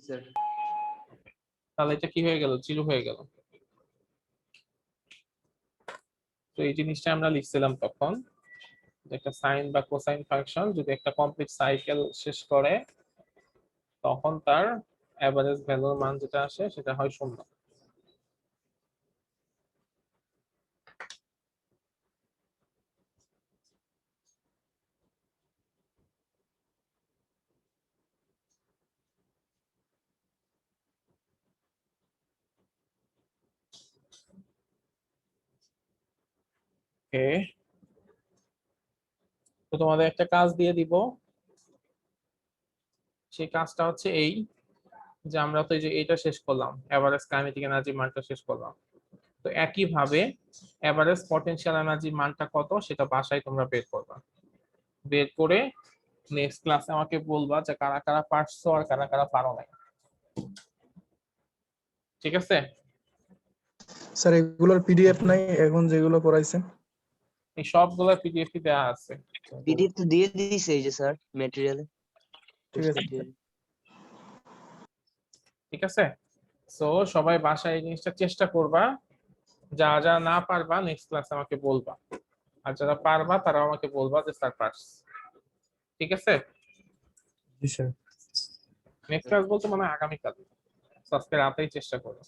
স্যার তাহলে এটা কি হয়ে গেল, জিরো হয়ে গেল। তো এই জিনিসটা আমরা লিখছিলাম তখন, যে একটা সাইন বা কোসাইন ফাংশন যদি একটা কমপ্লিট সাইকেল শেষ করে তখন তার এভারেজ ভ্যালুর মান যেটা আসে সেটা হয় 0। ওকে, তো তোমাদের একটা কাজ দিয়ে দিব, সেই কাজটা হচ্ছে এই যে আমরা তো এই যে এটা শেষ করলাম, এভারেজ কাইনেটিক এনার্জি মানটা শেষ করলাম, তো একই ভাবে এভারেজ পটেনশিয়াল এনার্জি মানটা কত সেটা বাসায় তোমরা বের করবা, বের করে নেক্সট ক্লাসে আমাকে বলবা যে কারা কারা পারছো আর কারা কারা পারো নাই। ঠিক আছে? স্যার এগুলোর পিডিএফ নাই এখন যেগুলো পড়াইছেন? এই সবগুলো পিডিএফ দেওয়া আছে। পিডিএফ তো দিয়ে দিয়েছে এই যে স্যার ম্যাটেরিয়ালে। ঠিক আছে ঠিক আছে, সো সবাই বাসায় এই জিনিসটা চেষ্টা করবা, যা যা না পারবা নেক্সট ক্লাসে আমাকে বলবা, আর যারা পারবা তারা আমাকে বলবা যে স্যার পারস। ঠিক আছে? জি স্যার নেক্সট ক্লাস বলতে মানে আগামীকাল, আজকে রাতেই চেষ্টা করো।